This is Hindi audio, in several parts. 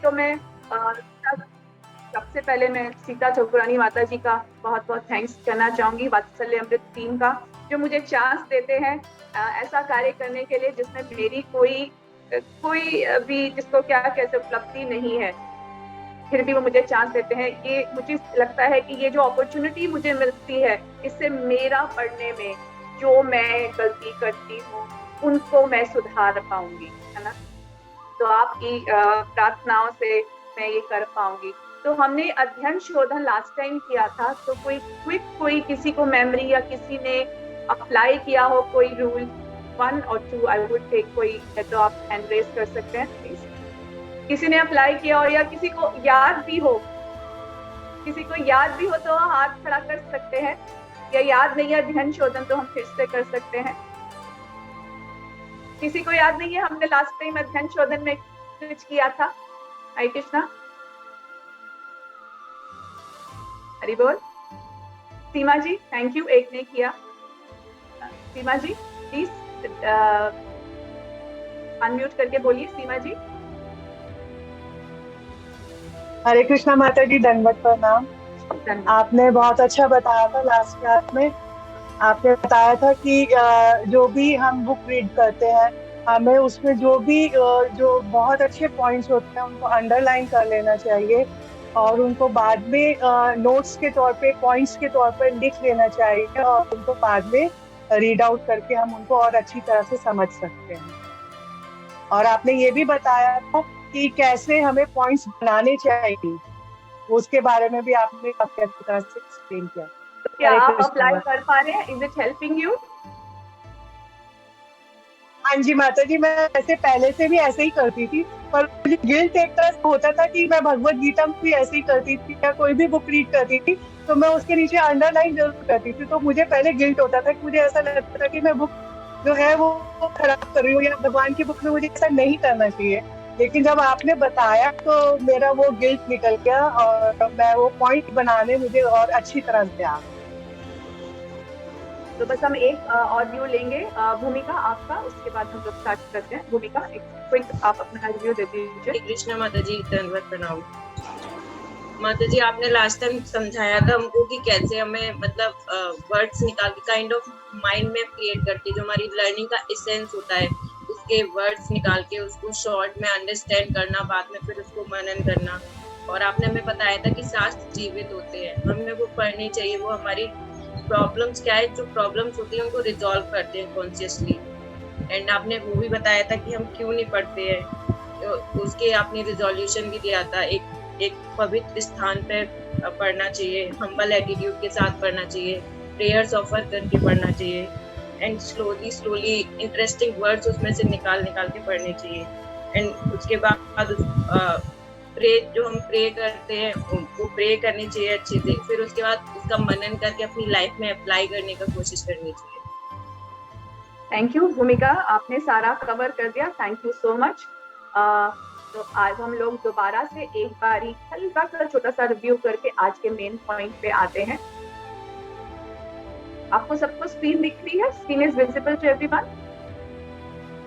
तो मैं सबसे पहले मैं सीता ठकुरानी माता जी का बहुत बहुत थैंक्स करना चाहूंगी, वात्सल्य अमृत टीम का, जो मुझे चांस देते हैं ऐसा कार्य करने के लिए जिसमें मेरी कोई भी जिसको क्या कैसे उपलब्धि नहीं है, फिर भी वो मुझे चांस देते हैं। ये मुझे लगता है कि ये जो अपॉर्चुनिटी मुझे मिलती है, इससे मेरा पढ़ने में जो मैं गलती करती हूँ उनको मैं सुधार पाऊंगी, है ना। तो आपकी प्रार्थनाओं से मैं ये कर पाऊंगी। तो हमने अध्ययन शोधन लास्ट टाइम किया था, तो कोई किसी को मेमोरी या किसी ने अप्लाई किया हो कोई रूल 1 और 2, आई वुड टेक, कोई है तो आप हैंड रेज कर सकते हैं प्लीज। किसी ने अप्लाई किया हो या किसी को याद भी हो तो हाथ खड़ा कर सकते हैं, या याद नहीं है अध्ययन शोधन तो हम फिर से कर सकते हैं। किसी को याद नहीं है हमने लास्ट टाइम अध्ययन शोधन में कुछ किया था? हरे कृष्णा, हरि बोल। सीमा जी थैंक यू, एक ने किया। सीमा जी प्लीज अनम्यूट करके बोलिए, सीमा जी। हरे कृष्णा माता जी, दंडवत प्रणाम। धन्यवाद। आपने बहुत अच्छा बताया था लास्ट क्लास में। आपने बताया था कि जो भी हम बुक रीड करते हैं, हमें उसमें जो बहुत अच्छे पॉइंट्स होते हैं उनको अंडरलाइन कर लेना चाहिए, और उनको बाद में नोट्स के तौर पे, पॉइंट्स के तौर पर लिख लेना चाहिए, और उनको बाद में रीड आउट करके हम उनको और अच्छी तरह से समझ सकते हैं। और आपने ये भी बताया था कि कैसे हमें पॉइंट्स बनाने चाहिए, उसके बारे में भी आपने काफी अच्छी तरह से एक्सप्लेन किया। तो क्या हरे आप कृष्णा अप्लाई माता। कर पा रहे हैं? Is it helping you? हाँ जी माता जी, मैं ऐसे पहले से भी ऐसे ही करती थी, पर मुझे गिल्ट एक तरह से होता था कि मैं भगवत गीता में भी ऐसे ही करती थी, या कोई भी बुक रीड करती थी तो मैं उसके नीचे अंडरलाइन जरूर करती थी। तो मुझे पहले गिल्ट होता था कि मुझे ऐसा लगता था कि मैं बुक जो है वो खराब कर रही हूँ, या भगवान की बुक में मुझे ऐसा नहीं करना चाहिए। लेकिन जब आपने बताया तो मेरा वो गिल्ट निकल गया, और मैं वो पॉइंट बनाने मुझे और अच्छी तरह से आ गया। तो बस हम एक और व्यू लेंगे भूमिका आपका, उसके बाद हम लोग स्टार्ट करते हैं। भूमिका एक क्विक आप अपना रिव्यू दे दीजिए। कृष्णा माता जी, धन्यवाद प्रणाम। माता जी, आपने लास्ट टाइम समझाया था हमको कि कैसे हमें मतलब वर्ड्स निकाल के काइंड ऑफ माइंड में क्रिएट करके जो हमारी लर्निंग का एसेंस होता है उसके वर्ड्स निकाल के उसको शॉर्ट में अंडरस्टैंड करना, बाद में फिर उसको मनन करना। और आपने हमें बताया था कि शास्त्र जीवित होते हैं, हमें वो पढ़नी चाहिए, वो हमारी प्रॉब्लम्स क्या है, जो प्रॉब्लम्स होती है उनको रिजॉल्व करते हैं कॉन्शियसली। एंड आपने वो भी बताया था कि हम क्यों नहीं पढ़ते हैं, तो उसके आपने रिजोल्यूशन भी दिया था। एक पवित्र स्थान पे पढ़ना चाहिए, हम्बल एटीट्यूड के साथ पढ़ना चाहिए, प्रेयर्स ऑफर करके पढ़ना चाहिए, and slowly slowly interesting words उसमें से निकाल निकाल के पढ़ने चाहिए। एंड उसके बाद प्रे जो हम प्रे करते हैं वो प्रे करनी चाहिए अच्छे से, फिर उसके बाद उसका मनन करके अपनी लाइफ में अप्लाई करने का कोशिश करनी चाहिए। थैंक यू भूमिका, आपने सारा कवर कर दिया, थैंक यू सो मच। तो आज हम लोग दोबारा से एक बारी हल्का सा छोटा सा रिव्यू करके आज के मेन पॉइंट पे आते हैं। आपको सबको स्क्रीन दिख रही है? Screen is visible to everyone?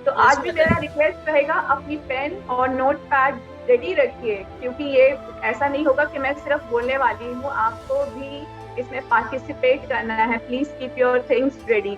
तो आज भी मेरा रिक्वेस्ट रहेगा, अपनी पेन और नोट पैड रेडी रखिए, क्योंकि ये ऐसा नहीं होगा कि मैं सिर्फ बोलने वाली हूँ, आपको भी इसमें पार्टिसिपेट करना है। Please keep your things ready.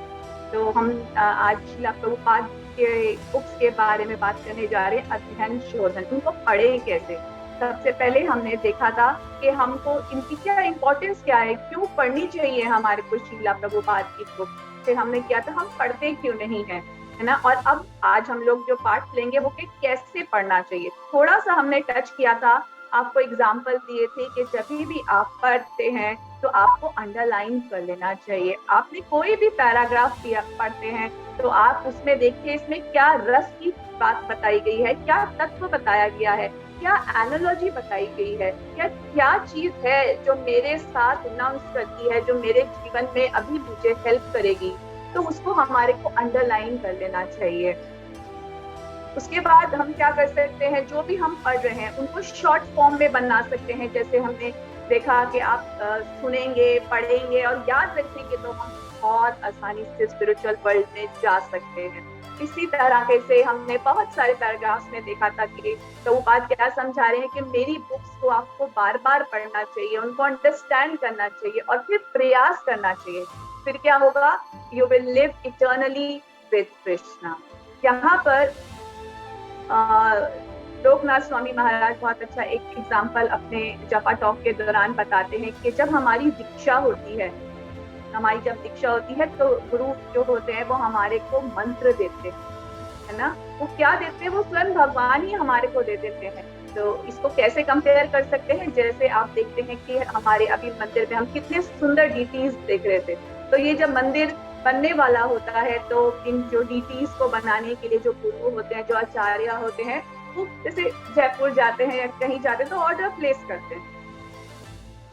तो हम आज श्रीला प्रभुपाद के बुक्स के बारे में बात करने जा रहे हैं, अध्ययन शोधन। उनको पढ़े कैसे? सबसे पहले हमने देखा था कि हमको इनकी क्या इंपॉर्टेंस क्या है, क्यों पढ़नी चाहिए हमारे को श्रीला प्रभुपाद की बुक। फिर हमने किया था हम पढ़ते क्यों नहीं है, है ना। और अब आज हम लोग जो पार्ट लेंगे वो कि कैसे पढ़ना चाहिए। थोड़ा सा हमने टच किया था, आपको एग्जाम्पल दिए थे कि जब भी आप पढ़ते हैं तो आपको अंडरलाइन कर लेना चाहिए। आपने कोई भी पैराग्राफ पढ़ते हैं तो आप उसमें देखिए इसमें क्या रस की बात बताई गई है, क्या तत्व बताया गया है, क्या एनालॉजी बताई गई है, क्या चीज है जो मेरे साथ अनाउंस करती है, जो मेरे जीवन में अभी मुझे हेल्प करेगी, तो उसको हमारे को अंडरलाइन कर लेना चाहिए। उसके बाद हम क्या कर सकते हैं, जो भी हम पढ़ रहे हैं उनको शॉर्ट फॉर्म में बना सकते हैं। जैसे हमने देखा कि आप सुनेंगे, पढ़ेंगे और याद रखेंगे तो हम बहुत आसानी से स्पिरिचुअल वर्ल्ड में जा सकते हैं। इसी तरह से हमने बहुत सारे पैराग्राफ्स में देखा था कि प्रभुपाद क्या समझा रहे हैं कि मेरी बुक्स को आपको बार बार पढ़ना चाहिए, उनको अंडरस्टैंड करना चाहिए और फिर प्रयास करना चाहिए। फिर क्या होगा? You will live eternally with Krishna. यहाँ पर लोकनाथ स्वामी महाराज बहुत अच्छा एक एग्जाम्पल अपने जपा टॉक के दौरान बताते हैं कि जब हमारी दीक्षा होती है, हमारी जब दीक्षा होती है तो गुरु जो होते हैं वो हमारे को मंत्र देते हैं, है ना। वो क्या देते हैं? वो स्वयं भगवान ही हमारे को दे देते हैं। तो इसको कैसे कंपेयर कर सकते हैं? जैसे आप देखते हैं कि हमारे अभी मंदिर में हम कितने सुंदर डीटीज देख रहे थे। तो ये जब मंदिर बनने वाला होता है तो इन जो डीटीज को बनाने के लिए जो गुरु होते हैं, जो आचार्य होते हैं, वो जैसे जयपुर जाते हैं या कहीं जाते हैं तो ऑर्डर प्लेस करते हैं।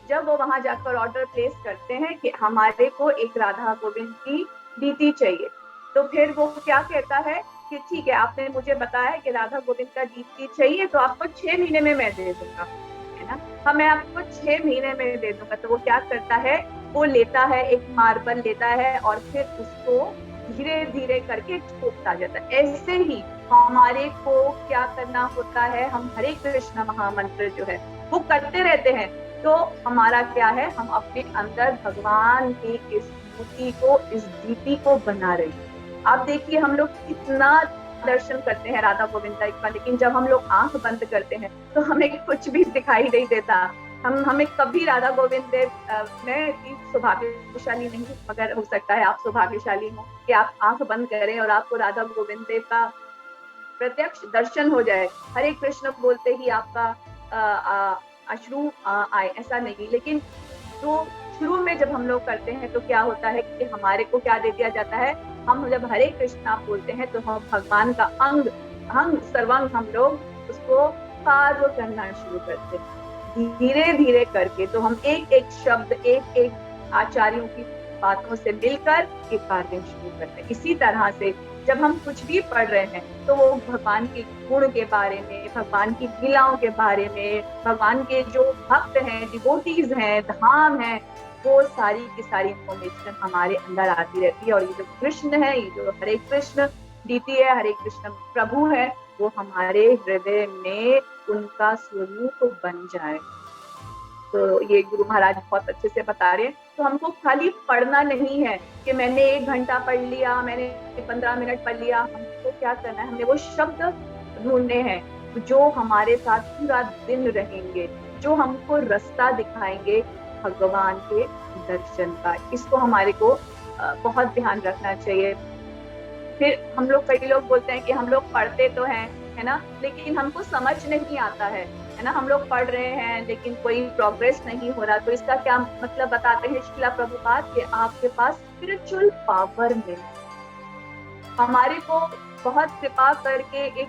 जब वो वहां जाकर ऑर्डर प्लेस करते हैं कि हमारे को एक राधा गोविंद की डीटी चाहिए, तो फिर वो क्या कहता है कि ठीक है, आपने मुझे बताया कि राधा गोविंद का डीटी चाहिए, तो आपको 6 महीने में मैं दे दूंगा, है ना। हाँ, मैं आपको 6 महीने में दे दूंगा। तो वो क्या करता है? वो लेता है, एक मार्बल लेता है और फिर उसको धीरे धीरे करके ठोकता जाता है। ऐसे ही हमारे को क्या करना होता है? हम हरे कृष्ण महामंत्र जो है वो करते रहते हैं। तो हमारा क्या है? हम अपने अंदर भगवान की इस मूर्ति को, इस दीपी को बना रहे हैं। आप देखिए, हम लोग कितना दर्शन करते हैं राधा गोविंद का, लेकिन जब हम लोग आंख बंद करते हैं तो हमें कुछ भी दिखाई नहीं देता। हमें कभी राधा गोविंद देव, मैं इतनी सौभाग्यशाली नहीं हूँ, मगर हो सकता है आप सौभाग्यशाली हो कि आप आंख बंद करें और आपको राधा गोविंद देव का प्रत्यक्ष दर्शन हो जाए। हरे कृष्ण बोलते ही आपका अश्रु आए, ऐसा नहीं। लेकिन तो शुरू में जब हम लोग करते हैं तो क्या होता है कि हमारे को क्या दे दिया जाता है? हम जब हरे कृष्णा बोलते हैं तो हम भगवान का अंग सर्वांग हम लोग उसको कार्य करना शुरू करते हैं धीरे धीरे करके। तो हम एक एक शब्द, एक एक आचार्यों की बातों से मिलकर ये कार्य शुरू करते हैं। इसी तरह से जब हम कुछ भी पढ़ रहे हैं तो वो भगवान के गुण के बारे में, भगवान की लीलाओं के बारे में, भगवान के जो भक्त हैं, डिवोटीज हैं, धाम हैं, वो सारी की सारी इंफॉर्मेशन हमारे अंदर आती रहती है। और ये जो कृष्ण है, ये जो हरे कृष्ण डीटी है, हरे कृष्ण प्रभु है, वो हमारे हृदय में उनका स्वरूप बन जाए। तो ये गुरु महाराज बहुत अच्छे से बता रहे हैं। तो हमको खाली पढ़ना नहीं है कि मैंने 1 घंटा पढ़ लिया, मैंने 15 मिनट पढ़ लिया। हमको क्या करना है? हमने वो शब्द ढूंढने हैं जो हमारे साथ पूरा दिन रहेंगे, जो हमको रास्ता दिखाएंगे भगवान के दर्शन का। इसको हमारे को बहुत ध्यान रखना चाहिए। फिर हम लोग, कई लोग बोलते हैं कि हम लोग पढ़ते तो हैं, है ना, लेकिन हमको समझ नहीं आता है ना। हम लोग पढ़ रहे हैं लेकिन कोई प्रोग्रेस नहीं हो रहा। तो इसका क्या मतलब बताते हैं श्रीला प्रभुपाद कि आपके पास स्पिरिचुअल पावर में हमारे को बहुत कृपा करके एक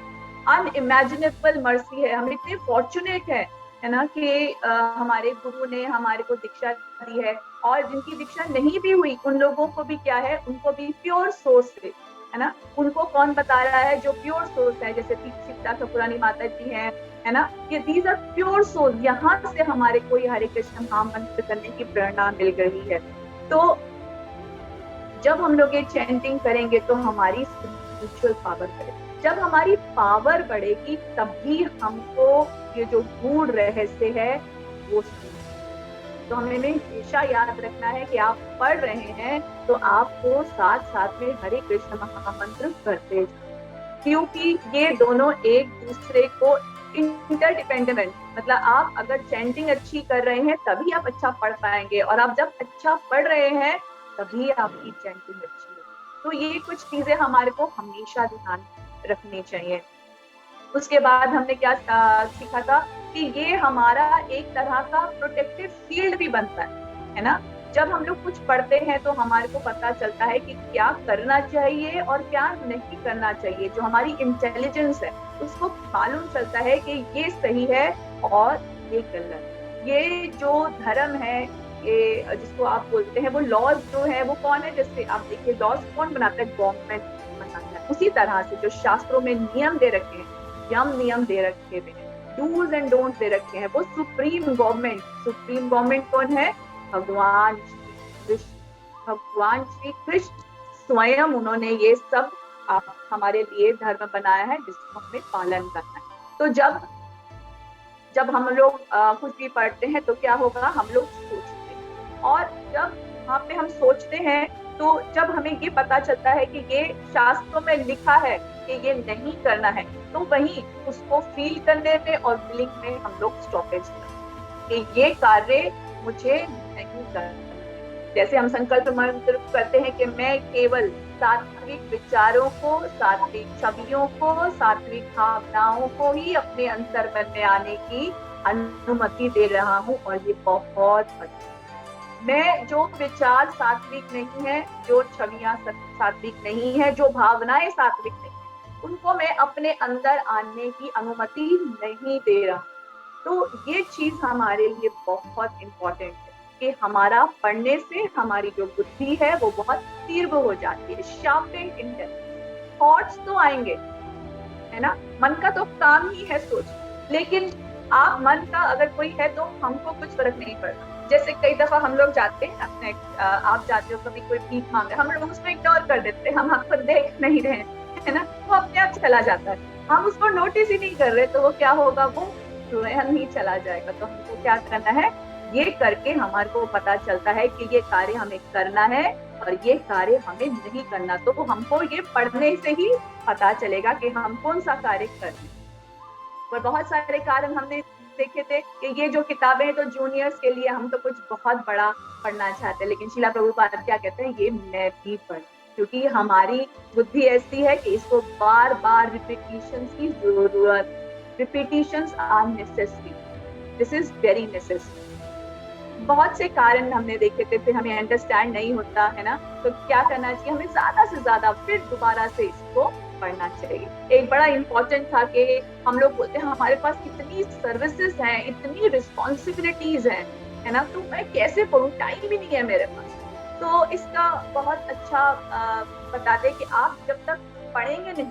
अनइमेजिनेबल मर्सी है। हम इतने फॉर्चुनेट है ना कि हमारे गुरु ने हमारे को दीक्षा दी है। और जिनकी दीक्षा नहीं भी हुई उन लोगों को भी क्या है, उनको भी प्योर सोर्स से, है ना, उनको कौन बता रहा है? जो प्योर सोर्स है, जैसे सीता ठाकुरानी माता जी है ना, ये दीज आर प्योर सोर्स। यहाँ से हमारे को ये हरे कृष्ण महामंत्र करने की प्रेरणा मिल गई है। तो जब हम लोग ये चैंटिंग करेंगे तो हमारी स्पिरिचुअल पावर बढ़ेगी। जब हमारी पावर बढ़ेगी तभी हमको ये जो गूढ़ रहस्य है वो तो हमें हमेशा याद रखना है कि आप पढ़ रहे हैं तो आपको साथ साथ में हरे कृष्ण महामंत्र करते जाओ, क्योंकि ये दोनों एक दूसरे को इंटरडिपेंडेंट, मतलब आप अगर चैंटिंग अच्छी कर रहे हैं तभी आप अच्छा पढ़ पाएंगे, और आप जब अच्छा पढ़ रहे हैं तभी आपकी चैंटिंग अच्छी है। तो ये कुछ चीजें हमारे को हमेशा ध्यान रखनी चाहिए। उसके बाद हमने क्या सीखा था कि ये हमारा एक तरह का प्रोटेक्टिव शील्ड भी बनता है ना। जब हम लोग कुछ पढ़ते हैं तो हमारे को पता चलता है कि क्या करना चाहिए और क्या नहीं करना चाहिए। जो हमारी इंटेलिजेंस है उसको मालूम चलता है कि ये सही है और ये गलत। ये जो धर्म है, ये जिसको आप बोलते हैं, वो लॉज जो है वो कौन है? जैसे आप देखिए, लॉज कौन बनाता है? गवर्नमेंट बनाता है। उसी तरह से जो शास्त्रों में नियम दे रखे हैं, यम नियम दे रखे हुए हैं, डूज एंड डोंट दे रखे हैं, वो सुप्रीम गवर्नमेंट कौन है? भगवान श्री कृष्ण। भगवान श्री कृष्ण स्वयं उन्होंने ये सब हमारे लिए धर्म बनाया है जिसको हमें पालन करना है। तो जब हम लोग कुछ भी पढ़ते हैं तो क्या होगा, हम लोग सोचते हैं, और जब वहाँ पे हम सोचते हैं तो जब हमें ये पता चलता है कि ये शास्त्रों में लिखा है कि ये नहीं करना है, तो वहीं उसको फील करने में और फीलिंग में हम लोग स्टॉपेज करते हैं कि ये कार्य मुझे नहीं करना। जैसे हम संकल्प मंत्र करते हैं कि मैं केवल सात्विक विचारों को, सात्विक छवियों को, सात्विक भावनाओं को ही अपने अंतर्मन में आने की अनुमति दे रहा हूँ, और ये बहुत अच्छा। मैं जो विचार सात्विक नहीं है, जो छवियां सात्विक नहीं है, जो भावनाएं सात्विक नहीं है, उनको मैं अपने अंदर आने की अनुमति नहीं दे रहा। तो ये चीज हमारे लिए बहुत इम्पोर्टेंट है कि हमारा पढ़ने से हमारी जो बुद्धि है वो बहुत तीव्र हो जाती है, शार्पेंड इंटेलिजेंस। थॉट्स तो आएंगे, है ना, मन का तो काम ही है सोच, लेकिन आप मन का अगर कोई है तो हमको कुछ फर्क नहीं पड़ता। जैसे कई दफा हम लोग जाते हैं अपने, आप जाते हो कभी कोई भीख मांग रहे, हम लोग उसको इग्नोर कर देते हैं, हम आपको देख नहीं रहे, है ना, वो अपने आप चला जाता है, हम उसको नोटिस ही नहीं कर रहे, तो वो क्या होगा, वो स्वयं ही चला जाएगा। तो हमको क्या करना है, ये करके हमारे को पता चलता है कि ये कार्य हमें करना है और ये कार्य हमें नहीं करना। तो हमको ये पढ़ने से ही पता चलेगा कि हम कौन सा कार्य कर रहे हैं। और बहुत सारे कारण हमने देखे थे कि ये जो किताबें हैं तो जूनियर्स के लिए, हम तो कुछ बहुत बड़ा पढ़ना चाहते हैं, लेकिन शिला प्रभुपाद क्या कहते हैं, ये मैं भी पढ़, क्योंकि हमारी बुद्धि ऐसी है कि इसको बार बार रिपीटिशन की जरूरत, repetitions are necessary, this is very necessary. बहुत से कारण हमने देखे थे, फिर हमें अंडरस्टैंड नहीं होता है ना, तो क्या करना चाहिए, हमें ज्यादा से ज्यादा फिर दोबारा से इसको पढ़ना चाहिए। एक बड़ा इम्पोर्टेंट था कि हम लोग बोलते हैं हमारे पास इतनी सर्विसेज हैं, इतनी रिस्पॉन्सिबिलिटीज हैं, है ना, तो मैं कैसे पढ़ूं, टाइम भी नहीं है मेरे पास। तो इसका बहुत अच्छा बताते कि आप जब तक पढ़ेंगे नहीं,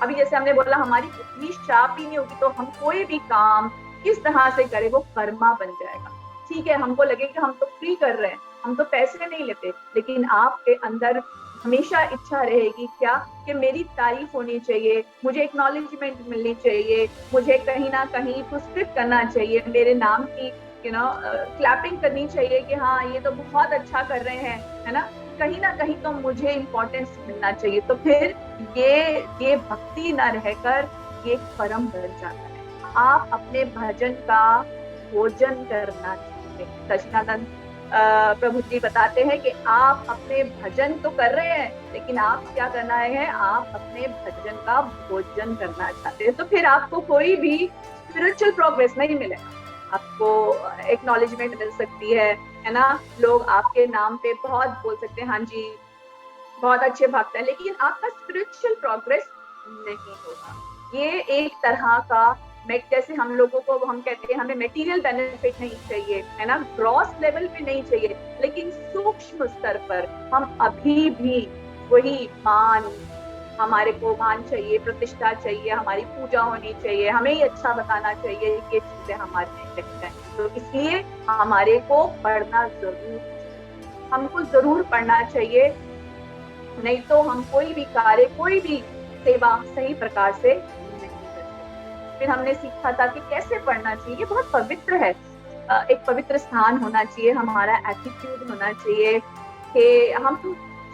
अभी जैसे हमने बोला हमारी बुद्धि शार्प ही नहीं होगी तो हम कोई भी काम किस तरह से करें वो कर्मा बन जाएगा। ठीक है, हमको लगेगा हम तो फ्री कर रहे हैं, हम तो पैसे नहीं लेते, लेकिन आपके अंदर हमेशा इच्छा रहेगी क्या, कि मेरी तारीफ होनी चाहिए, मुझे एक्नॉलेजमेंट मिलनी चाहिए, मुझे कहीं ना कहीं पुरस्कृत करना चाहिए, मेरे नाम की क्लैपिंग करनी चाहिए कि हाँ ये तो बहुत अच्छा कर रहे हैं, है ना, कहीं ना कहीं तो मुझे इम्पोर्टेंस मिलना चाहिए। तो फिर ये भक्ति न रहकर ये कर्म बन जाता है। आप अपने भजन का भोजन करना चाहिए। सच्चिदानंद प्रभु जी बताते हैं कि आप अपने भजन तो कर रहे हैं, लेकिन आप क्या करना है, आप अपने भजन का भोजन करना चाहते हैं। तो फिर आपको कोई भी स्पिरिचुअल प्रोग्रेस नहीं मिलेगा। आपको एक्नॉलेजमेंट मिल सकती है ना, लोग आपके नाम पे बहुत बोल सकते हैं, हाँ जी बहुत अच्छे भक्त है, लेकिन आपका स्पिरिचुअल प्रोग्रेस नहीं होगा। ये एक तरह का, जैसे हम लोगों को हम कहते हैं हमें मटेरियल बेनिफिट नहीं चाहिए, है ना, ग्रॉस लेवल पे नहीं चाहिए, लेकिन सूक्ष्म स्तर पर हम अभी भी वही मान, हमारे को मान चाहिए, प्रतिष्ठा चाहिए, हमारी पूजा होनी चाहिए, हमें ही अच्छा बताना चाहिए, ये चीजें हमारे नहीं हैं। तो इसलिए हमारे को पढ़ना जरूर, हमको जरूर पढ़ना चाहिए, नहीं तो हम कोई भी कार्य, कोई भी सेवा सही प्रकार से नहीं कर सकते। फिर हमने सीखा था कि कैसे पढ़ना चाहिए, बहुत पवित्र है, एक पवित्र स्थान होना चाहिए, हमारा एटीट्यूड होना चाहिए कि हम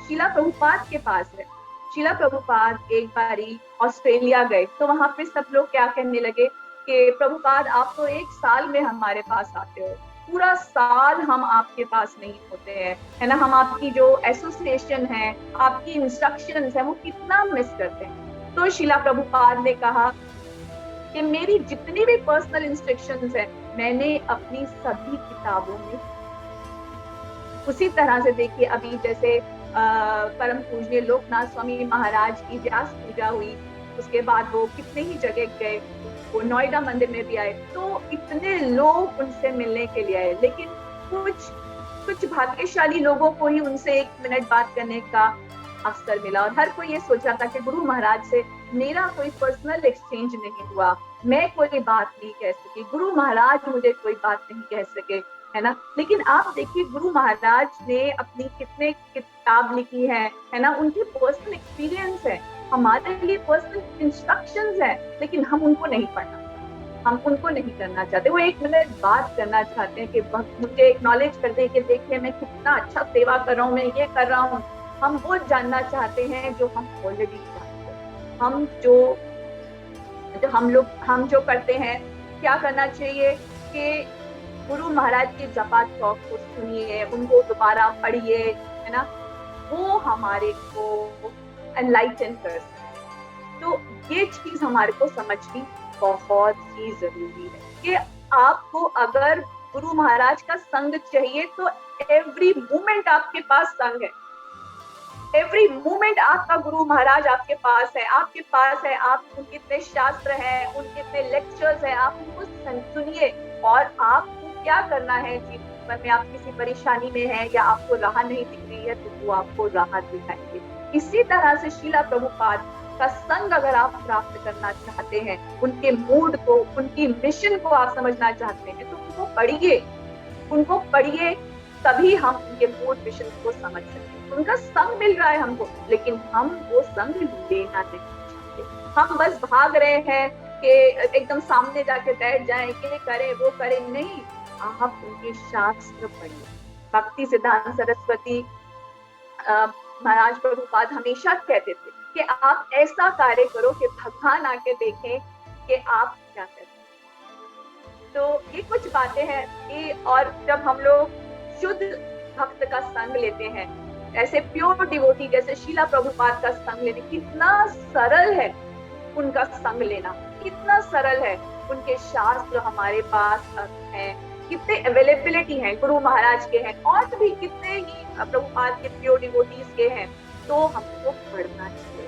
शीला प्रभुपाद के पास है। शीला प्रभुपाद एक बारी ऑस्ट्रेलिया गए, तो वहां पे सब लोग क्या कहने लगे कि प्रभुपाद आप तो एक साल में हमारे पास आते हो, पूरा साल हम आपके पास नहीं होते हैं, है ना, हम आपकी जो एसोसिएशन है, आपकी इंस्ट्रक्शंस है, वो कितना मिस करते हैं। तो शीला प्रभुपाद ने कहा कि मेरी जितनी भी पर्सनल इंस्ट्रक्शंस है मैंने अपनी सभी किताबों में, उसी तरह से देखिए अभी जैसे परम पूजनीय लोकनाथ स्वामी महाराज की व्यास पूजा हुई, उसके बाद वो कितने ही जगह गए, वो नोएडा मंदिर में भी आए, तो इतने लोग उनसे मिलने के लिए आए, लेकिन कुछ भाग्यशाली लोगों को ही उनसे 1 मिनट बात करने का अवसर मिला, और हर कोई ये सोच रहा था कि गुरु महाराज से मेरा कोई पर्सनल एक्सचेंज नहीं हुआ, मैं कोई बात नहीं कह सकी, गुरु महाराज मुझे कोई बात नहीं कह सके। है ना। लेकिन आप देखिए गुरु महाराज ने अपनी कितने किताब लिखी है ना, उनकी पर्सनल एक्सपीरियंस है, हमारे लिए पर्सनल इंस्ट्रक्शंस है, लेकिन हम उनको नहीं पढ़ना, हम उनको नहीं करना चाहते। वो एक मिनट बात करना चाहते हैं कि मुझे एक्नॉलेज कर दे कि देखिए मैं कितना अच्छा सेवा कर रहा हूँ, मैं ये कर रहा हूँ। हम वो जानना चाहते हैं जो हम ऑलरेडी जानते हैं। हम जो जो हम जो करते हैं, क्या करना चाहिए कि गुरु महाराज के जपा चौक को सुनिए, उनको दोबारा पढ़िए, है ना, वो हमारे को एनलाइटन कर सकते हैं। तो ये चीज हमारे को समझनी बहुत ही जरूरी है कि आपको अगर गुरु महाराज का संग चाहिए तो एवरी मोमेंट आपके पास संग है, एवरी मोमेंट आपका गुरु महाराज आपके पास है, आपके पास है। आप उनके इतने शास्त्र हैं, उनके इतने लेक्चर्स हैं, आप उनको सुनिए। और आपको क्या करना है जीवन में, आप किसी परेशानी में हैं या आपको राह नहीं दिख रही है, तो वो आपको राह दिखाएंगे। इसी तरह से श्रीला प्रभुपाद का संग अगर आप प्राप्त करना चाहते हैं, उनके मूड को, उनकी मिशन को आप समझना चाहते हैं, तो उनको पढ़िए, तभी हम उनके मूड मिशन को समझ सकते हैं। उनका संग मिल रहा है हमको, लेकिन हम वो संग लेना नहीं चाहते। हम बस भाग रहे हैं कि एकदम सामने जाके बैठ जाएं, ये करें वो करें, नहीं। आप उनके शास्त्र पढ़िए। भक्ति सिद्धांत सरस्वती महाराज प्रभुपाद हमेशा कहते थे कि आप ऐसा कार्य करो कि भगवान आके देखें कि आप क्या करते हैं। तो ये कुछ बातें हैं। और जब हम लोग शुद्ध भक्त का संग लेते हैं, ऐसे प्योर डिवोटी जैसे शीला प्रभुपाद का संग लेने, कितना सरल है उनका संग लेना, कितना सरल है। उनके शास्त्र हमारे पास हैं, कितने अवेलेबिलिटी है, गुरु महाराज के हैं, और भी कितने ही प्रभुपाद के प्योर डिवोटीज के हैं। तो हमको पढ़ना चाहिए,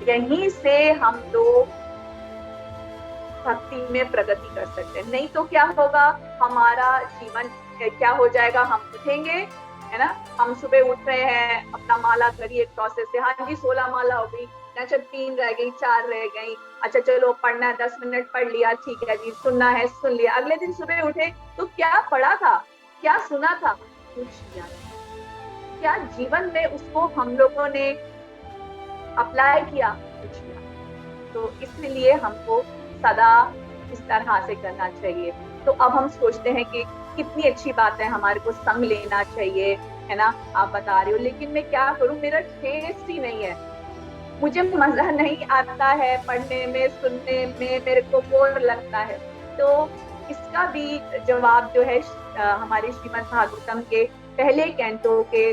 यहीं से हम लोग भक्ति में प्रगति कर सकते हैं। नहीं तो क्या होगा, हमारा जीवन क्या हो जाएगा, हम उठेंगे, है ना, हम सुबह उठ रहे हैं, अपना माला करिए प्रोसेस से, हाँ जी 16 माला हो गई, अच्छा 3 रह गई, 4 रह गई, अच्छा चलो पढ़ना है, 10 मिनट पढ़ लिया, ठीक है जी, सुनना है सुन लिया। अगले दिन सुबह उठे तो क्या पढ़ा था, क्या सुना था, कुछ याद नहीं। क्या जीवन में उसको हम लोगों ने अप्लाई किया, कुछ याद। तो इसलिए हमको सदा इस तरह से करना चाहिए। तो अब हम सोचते हैं कि कितनी अच्छी बात है, हमारे को संग लेना चाहिए, है ना, आप बता रहे हो, लेकिन मैं क्या करूं, मेरा टेस्ट ही नहीं है, मुझे मजा नहीं आता है पढ़ने में, सुनने में, मेरे को बोर लगता है। तो इसका भी जवाब जो है हमारे श्रीमद् भागवतम के पहले कैंटो के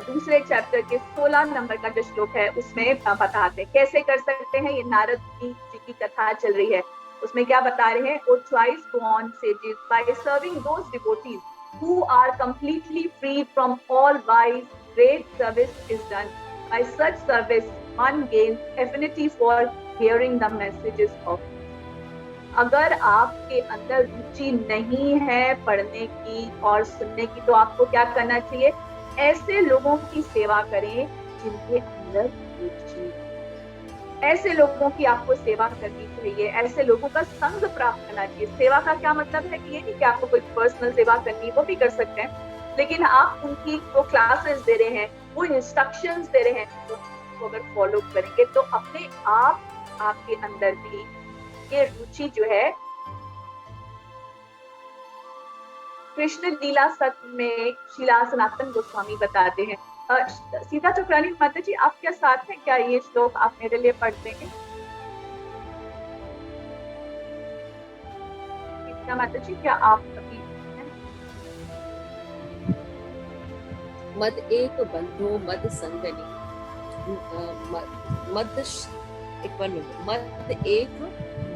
दूसरे चैप्टर के 16 नंबर का जो श्लोक है उसमें बताते हैं कैसे कर सकते हैं। ये नारद जी की कथा चल रही है, उसमें क्या बता रहे हैं, or twice go on sages by serving those devotees who are completely free from all vice, great service is done. By such service, one gains affinity for hearing the messages of. अगर आपके अंदर रुचि नहीं है पढ़ने की और सुनने की, तो आपको क्या करना चाहिए, ऐसे लोगों की सेवा करें जिनके अंदर रुचि, ऐसे लोगों की आपको सेवा करनी चाहिए, ऐसे लोगों का संग प्राप्त करना चाहिए। सेवा का क्या मतलब है कि ये नहीं कि आपको कोई पर्सनल सेवा करनी, वो भी कर सकते हैं, लेकिन आप उनकी वो क्लासेस दे रहे हैं, वो इंस्ट्रक्शंस दे रहे हैं, तो अगर फॉलो करेंगे तो अपने आप आपके अंदर भी ये रुचि जो है। कृष्ण लीला सत्य में शीला सनातन गोस्वामी बताते हैं। सीता चक्रानी माता जी, आप क्या साथ हैं क्या, ये श्लोक आप मेरे लिए पढ़ देंगे? सीता माता जी, क्या आप अभी मद एक बंधो मद संगनी, मद एक मद एक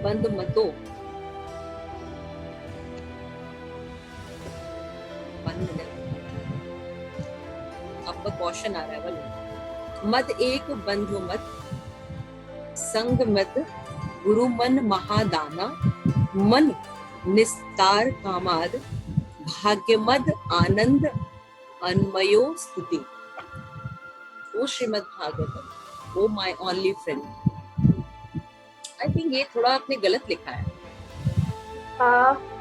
बंध मतो, आपका क्वेश्चन आ रहा है बोलो। मद एक बंधु मत संग मत गुरु मन महादाना, मन निस्तार कामाद भाग्य मद आनंद अन्मयो स्तुति। वो श्रीमद् भागवतम, वो my only friend. I think ये थोड़ा आपने गलत लिखा है।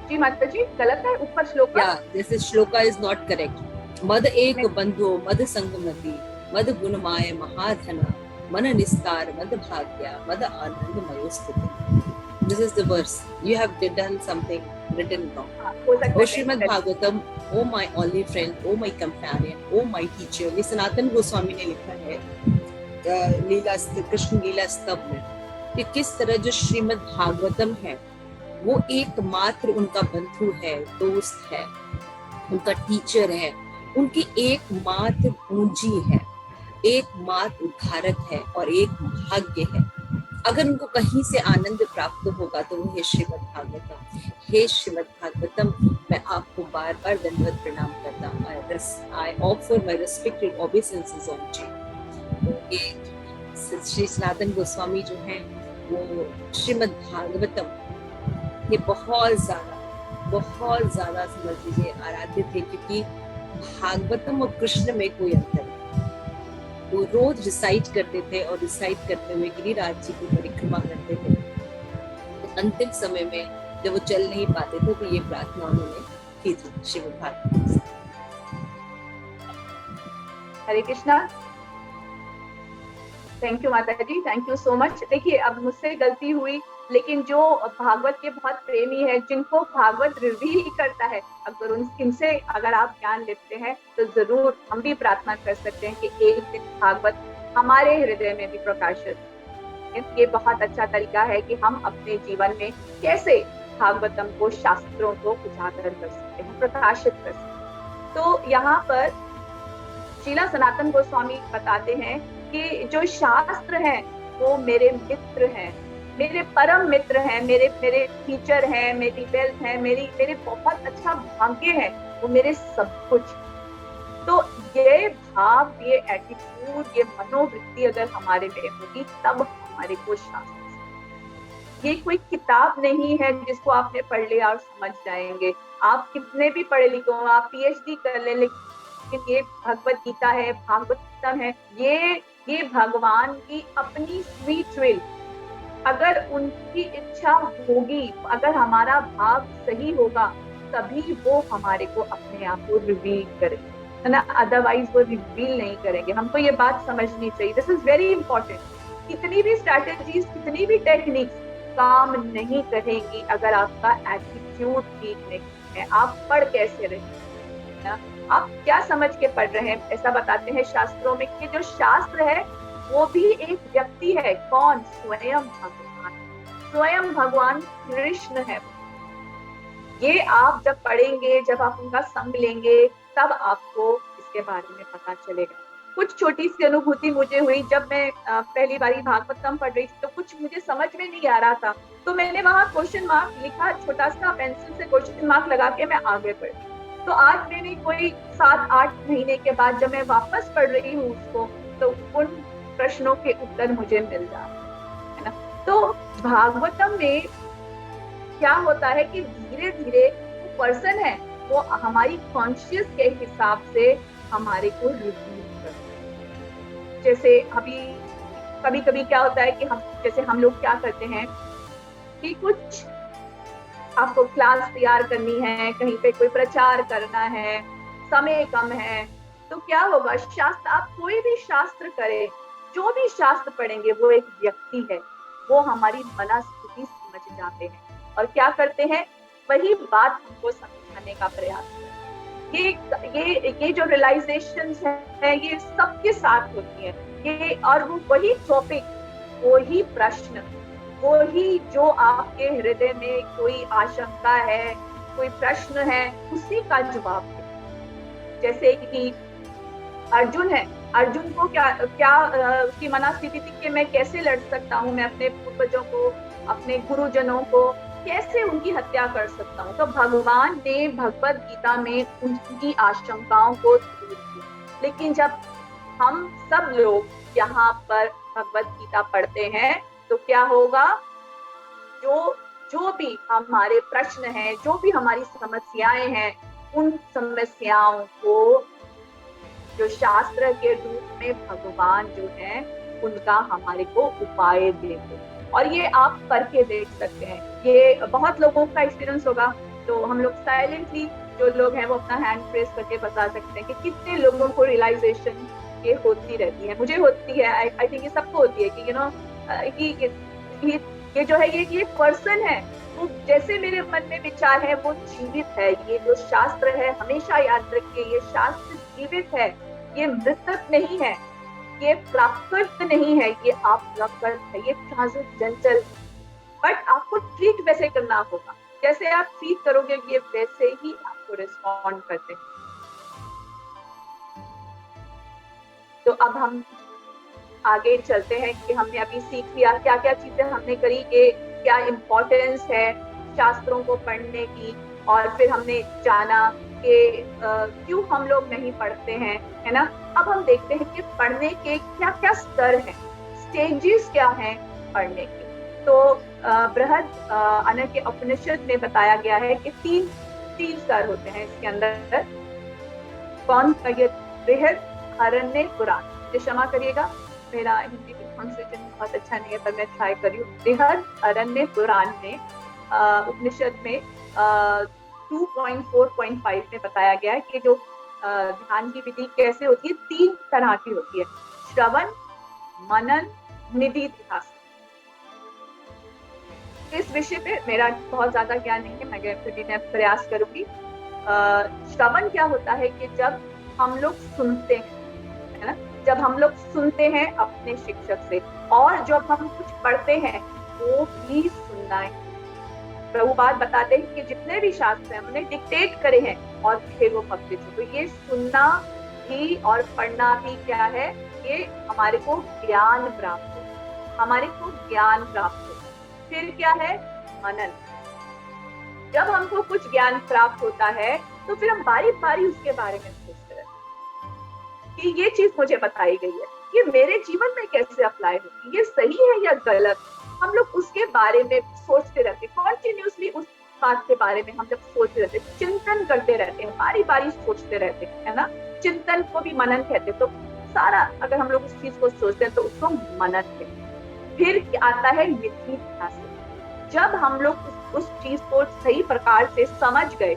जी माता जी, गलत है ऊपर श्लोक। या this shloka is not correct. मद एक बंधो मद संगमति मद गुणमाय महाधना मन निस्तार मद भाग्या मद आनंद मयोस्तुति। This is the verse. You have done something written wrong. हो सकता O है Srimad Bhagavatam, O my only friend, O my companion, O my teacher, ये सनातन गोस्वामी ने लिखा है लीला कृष्ण लीला स्तव में कि किस तरह जो श्रीमद् भागवतम है वो एकमात्र उनका बंधु है, दोस्त है, उनका टीचर है, उनकी एकमात्र पूंजी है, एकमात्र उद्धारक है और एक भाग्य है। अगर उनको कहीं से आनंद प्राप्त होगा तो वो है श्रीमद् भागवतम। हे श्रीमद् भागवतम, मैं आपको बार बार दंडवत प्रणाम करता हूँ। I offer my respected obeisances on you। ये श्री सनातन गोस्वामी जो हैं वो श्रीमद् भागवतम ये बहुत ज्यादा समझ लीजिए आराध्य थे, क्योंकि भागवतम और कृष्ण में कोई अंतर नहीं। वो रोज रिसाइट करते थे और रिसाइट करते हुए गिरिराज जी की परिक्रमा करते थे। तो अंतिम समय में जब वो चल नहीं पाते थे तो ये प्रार्थना उन्होंने की थी श्रीमद् भागवतम से। हरे कृष्णा। थैंक यू माता जी, थैंक यू सो मच। देखिए अब मुझसे गलती हुई, लेकिन जो भागवत के बहुत प्रेमी है, जिनको भागवत रिवील करता है, अगर इनसे अगर आप ज्ञान लेते हैं तो जरूर हम भी प्रार्थना कर सकते हैं कि एक दिन भागवत हमारे हृदय में भी प्रकाशित। ये बहुत अच्छा तरीका है कि हम अपने जीवन में कैसे भागवतम को, शास्त्रों को उजागर कर सकते हैं, प्रकाशित कर सकते हैं। तो यहाँ पर शीला सनातन गोस्वामी बताते हैं कि जो शास्त्र हैं वो मेरे मित्र हैं, मेरे परम मित्र हैं, मेरे टीचर हैं, मेरी वेल्थ है, मेरे बहुत अच्छा भाग्य है, वो मेरे सब कुछ। तो ये भाव, ये एटीट्यूड, ये मनोवृत्ति अगर हमारे में होगी तब हमारे को शास्त्र, ये कोई किताब नहीं है जिसको आपने पढ़ लिया और समझ जाएंगे। आप कितने भी पढ़े लिखे हो, आप पीएचडी कर ले, लेकिन ये भगवत गीता है, भागवतम है, ये भगवान की अपनी स्वीट विल, अगर उनकी इच्छा होगी, अगर हमारा भाव सही होगा तभी वो हमारे को अपने आप को रिवील करेंगे, है ना, अदरवाइज वो रिवील नहीं करेंगे। हमको ये बात समझनी चाहिए, दिस इज वेरी इंपॉर्टेंट। कितनी भी स्ट्रैटेजीज, कितनी भी टेक्निक्स काम नहीं करेंगी अगर आपका एटीट्यूड ठीक नहीं है। आप पढ़ कैसे रहे हैं, आप क्या समझ के पढ़ रहे हैं। ऐसा बताते हैं शास्त्रों में कि जो शास्त्र है वो भी एक व्यक्ति है। कौन? स्वयं भगवान, स्वयं भगवान कृष्ण है। ये आप जब पढ़ेंगे, जब आप उनका संग लेंगे, तब आपको इसके बारे में पता चलेगा। कुछ छोटी सी अनुभूति मुझे हुई जब मैं पहली बारी भागवतम पढ़ रही थी, तो कुछ मुझे समझ में नहीं आ रहा था, तो मैंने वहां क्वेश्चन मार्क लिखा, छोटा सा पेंसिल से क्वेश्चन मार्क लगा के मैं आगे पढ़ी। तो आज मैंने कोई 7-8 महीने के बाद जब मैं वापस पढ़ रही हूँ उसको, तो उन प्रश्नों के उत्तर मुझे मिल जाते हैं ना। तो भागवतम में क्या होता है कि धीरे धीरे वो पर्सन है वो हमारी कॉन्शियस के हिसाब से हमारे को रिव्यू करता है। जैसे अभी कभी कभी क्या होता है कि हम लोग क्या करते हैं कि कुछ आपको क्लास तैयार करनी है, कहीं पे कोई प्रचार करना है, समय कम है, तो क्या होगा, शास्त्र, आप कोई भी शास्त्र करें, जो भी शास्त्र पढ़ेंगे वो एक व्यक्ति है, वो हमारी मनस्थिति समझ जाते हैं और क्या करते हैं, वही बात हमको समझाने का प्रयास करते हैं। ये जो रियलाइजेशंस है ये सबके साथ होती है। ये और वो वही टॉपिक, वही प्रश्न, वही जो आपके हृदय में कोई आशंका है, कोई प्रश्न है, उसी का जवाब है। जैसे कि अर्जुन है, अर्जुन को क्या उसकी मनस्थिति थी कि मैं कैसे लड़ सकता हूँ, मैं अपने पूर्वजों को, अपने गुरुजनों को कैसे उनकी हत्या कर सकता हूँ। तो भगवान ने भगवत गीता में उनकी आशंकाओं को दूर किया। लेकिन जब हम सब लोग यहाँ पर भगवत गीता पढ़ते हैं तो क्या होगा, जो भी हमारे प्रश्न हैं, जो भी हमारी समस्याएं हैं, उन समस्याओं को जो शास्त्र के रूप में भगवान जो है उनका हमारे को उपाय देते हैं। और ये आप करके देख सकते हैं, ये बहुत लोगों का एक्सपीरियंस होगा तो हम लोग साइलेंटली, जो लोग हैं वो अपना हैंड प्रेस करके बता सकते हैं कि कितने लोगों को रियलाइजेशन ये होती रहती है। मुझे होती है, आई थिंक ये सबको होती है कि कि ये जो है ये पर्सन है, वो जैसे मेरे मन में विचार है वो जीवित है। ये जो शास्त्र है, हमेशा याद रखिए, ये शास्त्र जीवित है, ये मृतक नहीं है, ये प्राकृत नहीं है, ये आप प्राकृत है, ये ट्रांसेंडेंटल। बट आपको ट्रीट वैसे करना होगा, जैसे आप ट्रीट करोगे ये वैसे ही आपको रिस्पॉन्ड करते हैं। तो अब हम आगे चलते हैं कि हमने अभी सीख लिया क्या क्या चीजें हमने करी, कि क्या इम्पोर्टेंस है शास्त्रों को पढ़ने की, और फिर हमने जाना कि क्यों हम लोग नहीं पढ़ते हैं, है ना। अब हम देखते हैं कि पढ़ने के क्या क्या स्तर हैं, स्टेजेस क्या हैं पढ़ने के। तो बृहद अनके उपनिषद में बताया गया है कि तीन स्तर होते हैं इसके अंदर। कौन ये बृहद, अरण्य, पुराण। मुझे क्षमा करिएगा, मेरा हिंदी प्रोनाउंसिएशन बहुत अच्छा नहीं है, पर मैं ट्राई करी हूँ। बृहद, अरण्य, पुराण में उपनिषद में 2.4.5 में बताया गया है कि जो ध्यान की विधि कैसे होती है, 3 तरह की होती है: श्रवण, मनन, निधिध्यासन। इस विषय पे मेरा बहुत ज्यादा ज्ञान नहीं है, मैं प्रयास करूंगी। श्रवण क्या होता है कि जब हम लोग सुनते हैं, है ना, जब हम लोग सुनते हैं अपने शिक्षक से, और जब हम कुछ पढ़ते हैं वो भी सुनना है। प्रभुपाद बताते हैं कि जितने भी शास्त्र हैं हमने डिक्टेट करे हैं और फिर वो पब्लिश हो। तो ये सुनना भी और पढ़ना भी क्या है, ये हमारे को ज्ञान प्राप्त हो, हमारे को ज्ञान प्राप्त हो। फिर क्या है, मनन। जब हमको कुछ ज्ञान प्राप्त होता है तो फिर हम बारी बारी उसके बारे में सोचते रहते हैं कि ये चीज मुझे बताई गई है, ये मेरे जीवन में कैसे अप्लाई होगी, ये सही है या गलत। हम लोग उसके बारे में सोचते रहते हैं, कॉन्टिन्यूसली उस बात के बारे में हम जब सोचते रहते हैं, चिंतन करते रहते हैं, बारी बारी सोचते रहते हैं, है ना। चिंतन को भी मनन कहते हैं। तो सारा अगर हम लोग उस चीज को सोचते हैं तो उसको मनन कहते हैं। फिर आता है निधिध्यासन। जब हम लोग उस चीज को सही प्रकार से समझ गए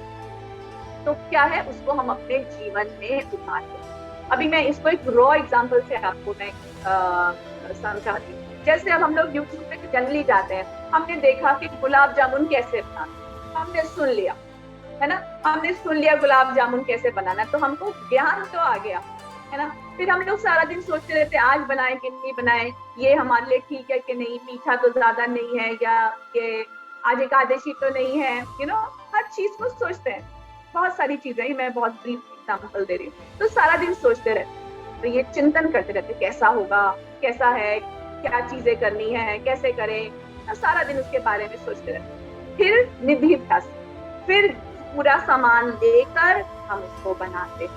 तो क्या है, उसको हम अपने जीवन में उतारते हैं। अभी मैं इसको एक रॉ एग्जांपल से आपको मैं समझाती हूँ। जैसे अब हम लोग यूट्यूब पे जनरली जाते हैं, हमने देखा कि गुलाब जामुन कैसे बनाना, हमने सुन लिया, है ना, हमने सुन लिया गुलाब जामुन कैसे बनाना, तो हमको ज्ञान तो आ गया, है ना। फिर हम लोग सारा दिन सोचते रहते हैं आज बनाए कि नहीं बनाए, ये हमारे लिए ठीक है कि नहीं, मीठा तो ज्यादा नहीं है, या ये आज एकादशी तो नहीं है, हर चीज को सोचते हैं। बहुत सारी चीजें, मैं बहुत ब्रीफ एग्जांपल दे रही हूँ। तो सारा दिन सोचते रहते हैं, तो ये चिंतन करते रहते, कैसा होगा, कैसा है, क्या चीजें करनी है, कैसे करें, तो सारा दिन उसके बारे में सोचते रहते। फिर निधिध्यासन, फिर पूरा सामान लेकर हम उसको बनाते,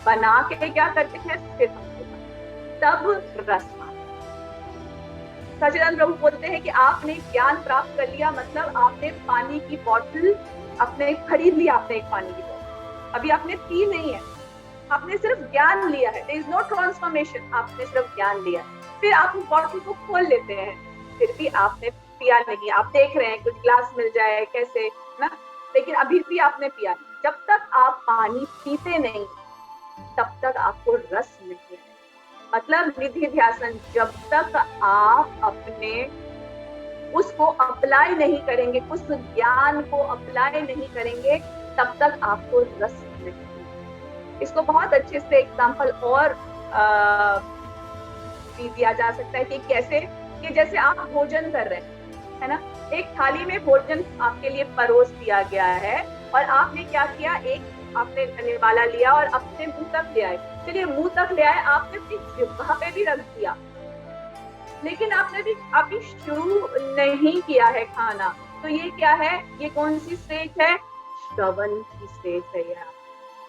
बना के क्या करते हैं, फिर तब रस। सच्चिदानंद प्रभु बोलते हैं कि आपने ज्ञान प्राप्त कर लिया, मतलब आपने पानी की बोतल अपने खरीद लिया, आपने एक पानी की बोतल, अभी आपने पी नहीं है, आपने सिर्फ ज्ञान लिया है। देयर इज नो ट्रांसफॉर्मेशन, आपने सिर्फ ज्ञान लिया। फिर आप उस बॉटल को खोल लेते हैं, फिर भी आपने पिया नहीं। आप देख रहे हैं कुछ ग्लास मिल जाए कैसे ना, लेकिन अभी भी आपने पिया नहीं। जब तक आप पानी पीते नहीं तब तक आपको रस नहीं है। मतलब निधिध्यासन, जब तक आप अपने उसको अप्लाई नहीं करेंगे, उस ज्ञान को अप्लाई नहीं करेंगे, तब तक आपको रस नहीं। इसको बहुत अच्छे से एग्जांपल और भी दिया जा सकता है कि कैसे, कि जैसे आप भोजन कर रहे हैं, है ना, एक थाली में भोजन आपके लिए परोस दिया गया है, और आपने क्या किया, एक आपने निवाला लिया और अपने मुंह तक ले आए। चलिए मुंह तक ले आए, आपने अपनी जिह्वा पे भी रख दिया, लेकिन आपने भी अभी शुरू नहीं किया है खाना। तो ये क्या है, ये कौन सी स्टेज है, श्रवण की स्टेज है यार,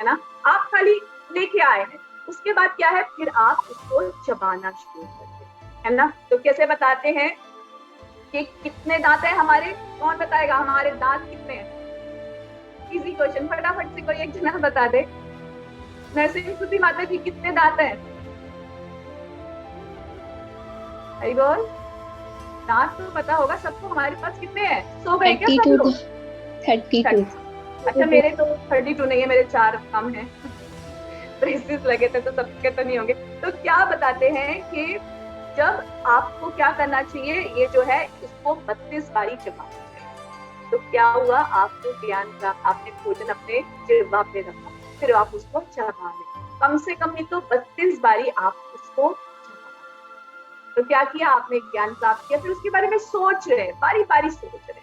है ना। आप खाली लेके आए हैं, उसके बाद क्या है, फिर आप उसको चबाना शुरू करते हैं, है ना। तो कैसे बताते हैं कि कितने दांत है हमारे, कौन बताएगा हमारे दांत कितने हैं? इजी क्वेश्चन, फटाफट से कोई एक जना बता दे। नरसिंह माता जी कितने दांत हैं? अरे बोल, दांत तो पता होगा सबको, हमारे पास कितने हैं? सो गए क्या सब लोग? 32। अच्छा मेरे तो 32 नहीं है, मेरे 4 कम है। ब्रेसेस लगे थे तो सबके तो नहीं होंगे। तो क्या बताते हैं कि जब आपको क्या करना चाहिए, ये जो है इसको 32 बारी चबाना चाहिए। तो क्या हुआ, आपको ज्ञान प्राप्त, आपने भोजन अपने जिह्वा पे रखा, फिर आप उसको चबा लें, कम से कम नहीं तो 32 बारी आप उसको चबाएं। तो क्या किया आपने, ज्ञान प्राप्त किया, फिर उसके बारे में सोच रहे, बारी बारी सोच रहे,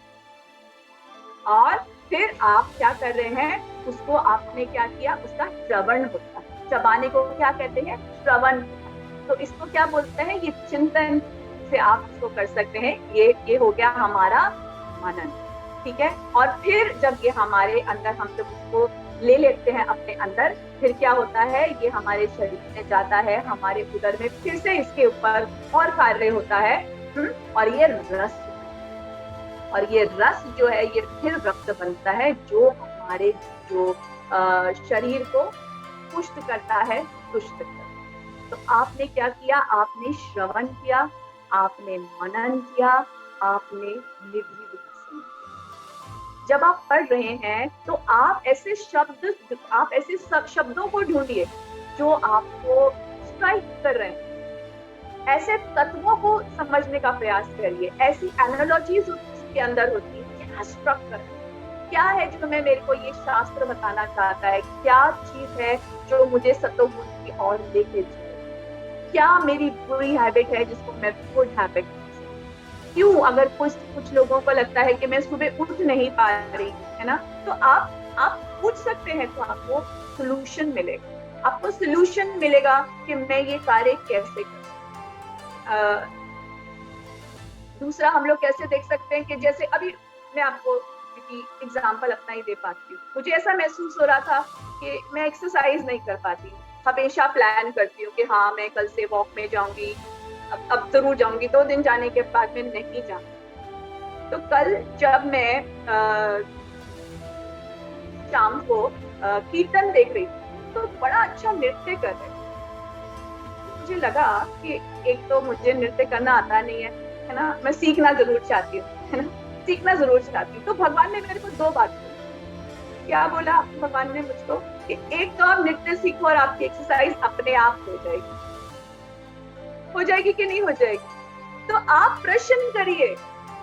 और फिर आप क्या कर रहे हैं, उसको आपने क्या किया, उसका श्रवण होता है। चबाने को क्या कहते हैं, श्रवण। तो इसको क्या बोलते हैं, ये चिंतन से आप इसको कर सकते हैं। ये हो गया हमारा मनन, ठीक है। और फिर जब ये हमारे अंदर, हम जब उसको ले लेते हैं अपने अंदर, फिर क्या होता है, ये हमारे शरीर में जाता है, हमारे उदर में फिर से इसके ऊपर और कार्य होता है, और ये रस, और ये रस जो है ये फिर रक्त बनता है, जो हमारे जो शरीर को पुष्ट करता है, तुष्ट करता है। तो आपने क्या किया, आपने श्रवण किया, आपने मनन किया, आपने निधिध्यासन किया। जब आप पढ़ रहे हैं तो आप ऐसे शब्दों को ढूंढिए जो आपको स्ट्राइक कर रहे हैं, ऐसे तत्वों को समझने का प्रयास करिए, ऐसी एनालॉजीज के अंदर होती है, क्या स्ट्रक्चर है, क्या है जो मेरे को ये शास्त्र बताना चाहता है, क्या चीज है जो मुझे सतोगुण की ओर लेके जाए, क्या मेरी बुरी हैबिट है जिसको मैं गुड हैबिट, क्यों, अगर कुछ लोगों को लगता है कि मैं सुबह उठ नहीं पा रही, है ना, तो आप पूछ सकते हैं, तो आपको सोल्यूशन मिलेगा, आपको सोल्यूशन मिलेगा कि मैं ये कार्य कैसे करूं। दूसरा हम लोग कैसे देख सकते हैं कि जैसे अभी मैं आपको एग्जाम्पल अपना ही दे पाती हूँ, मुझे ऐसा महसूस हो रहा था कि मैं एक्सरसाइज नहीं कर पाती, हमेशा प्लान करती हूँ कि हाँ मैं कल से वॉक में जाऊंगी, अब जरूर जाऊंगी, 2 दिन जाने के बाद मैं नहीं जाऊंगी। तो कल जब मैं शाम को कीर्तन देख रही थी तो बड़ा अच्छा नृत्य कर रहे थे, मुझे लगा कि एक तो मुझे नृत्य करना आता नहीं है ना, मैं सीखना जरूर चाहती हूँ, है ना, सीखना जरूर चाहती हूँ। तो भगवान ने मेरे को 2 बात बोली। क्या बोला भगवान ने मुझको कि एक तो आप नृत्य सीखो और आपकी एक्सरसाइज अपने आप हो जाएगी कि नहीं हो जाएगी। तो आप प्रश्न करिए,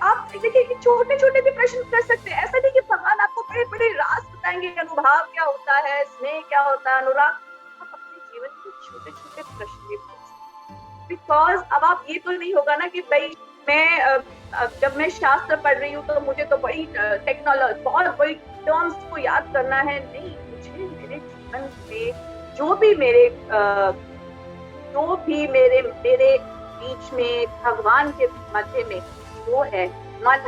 आप देखिए कि छोटे छोटे भी प्रश्न कर सकते हैं, ऐसा नहीं कि भगवान आपको बड़े बड़े राज बताएंगे, अनुभाव क्या होता है, स्नेह क्या होता है, अनुराग। आप अपने जीवन के छोटे छोटे प्रश्न भी पूछ सकते हैं, बिकॉज अब आप ये तो नहीं होगा ना कि भाई मैं जब मैं शास्त्र पढ़ रही हूँ तो मुझे तो बड़ी टेक्नोलॉजी, बहुत बड़ी टर्म्स को याद करना है, नहीं, मुझे मेरे जीवन में जो भी मेरे बीच में भगवान के मध्य में जो है मन,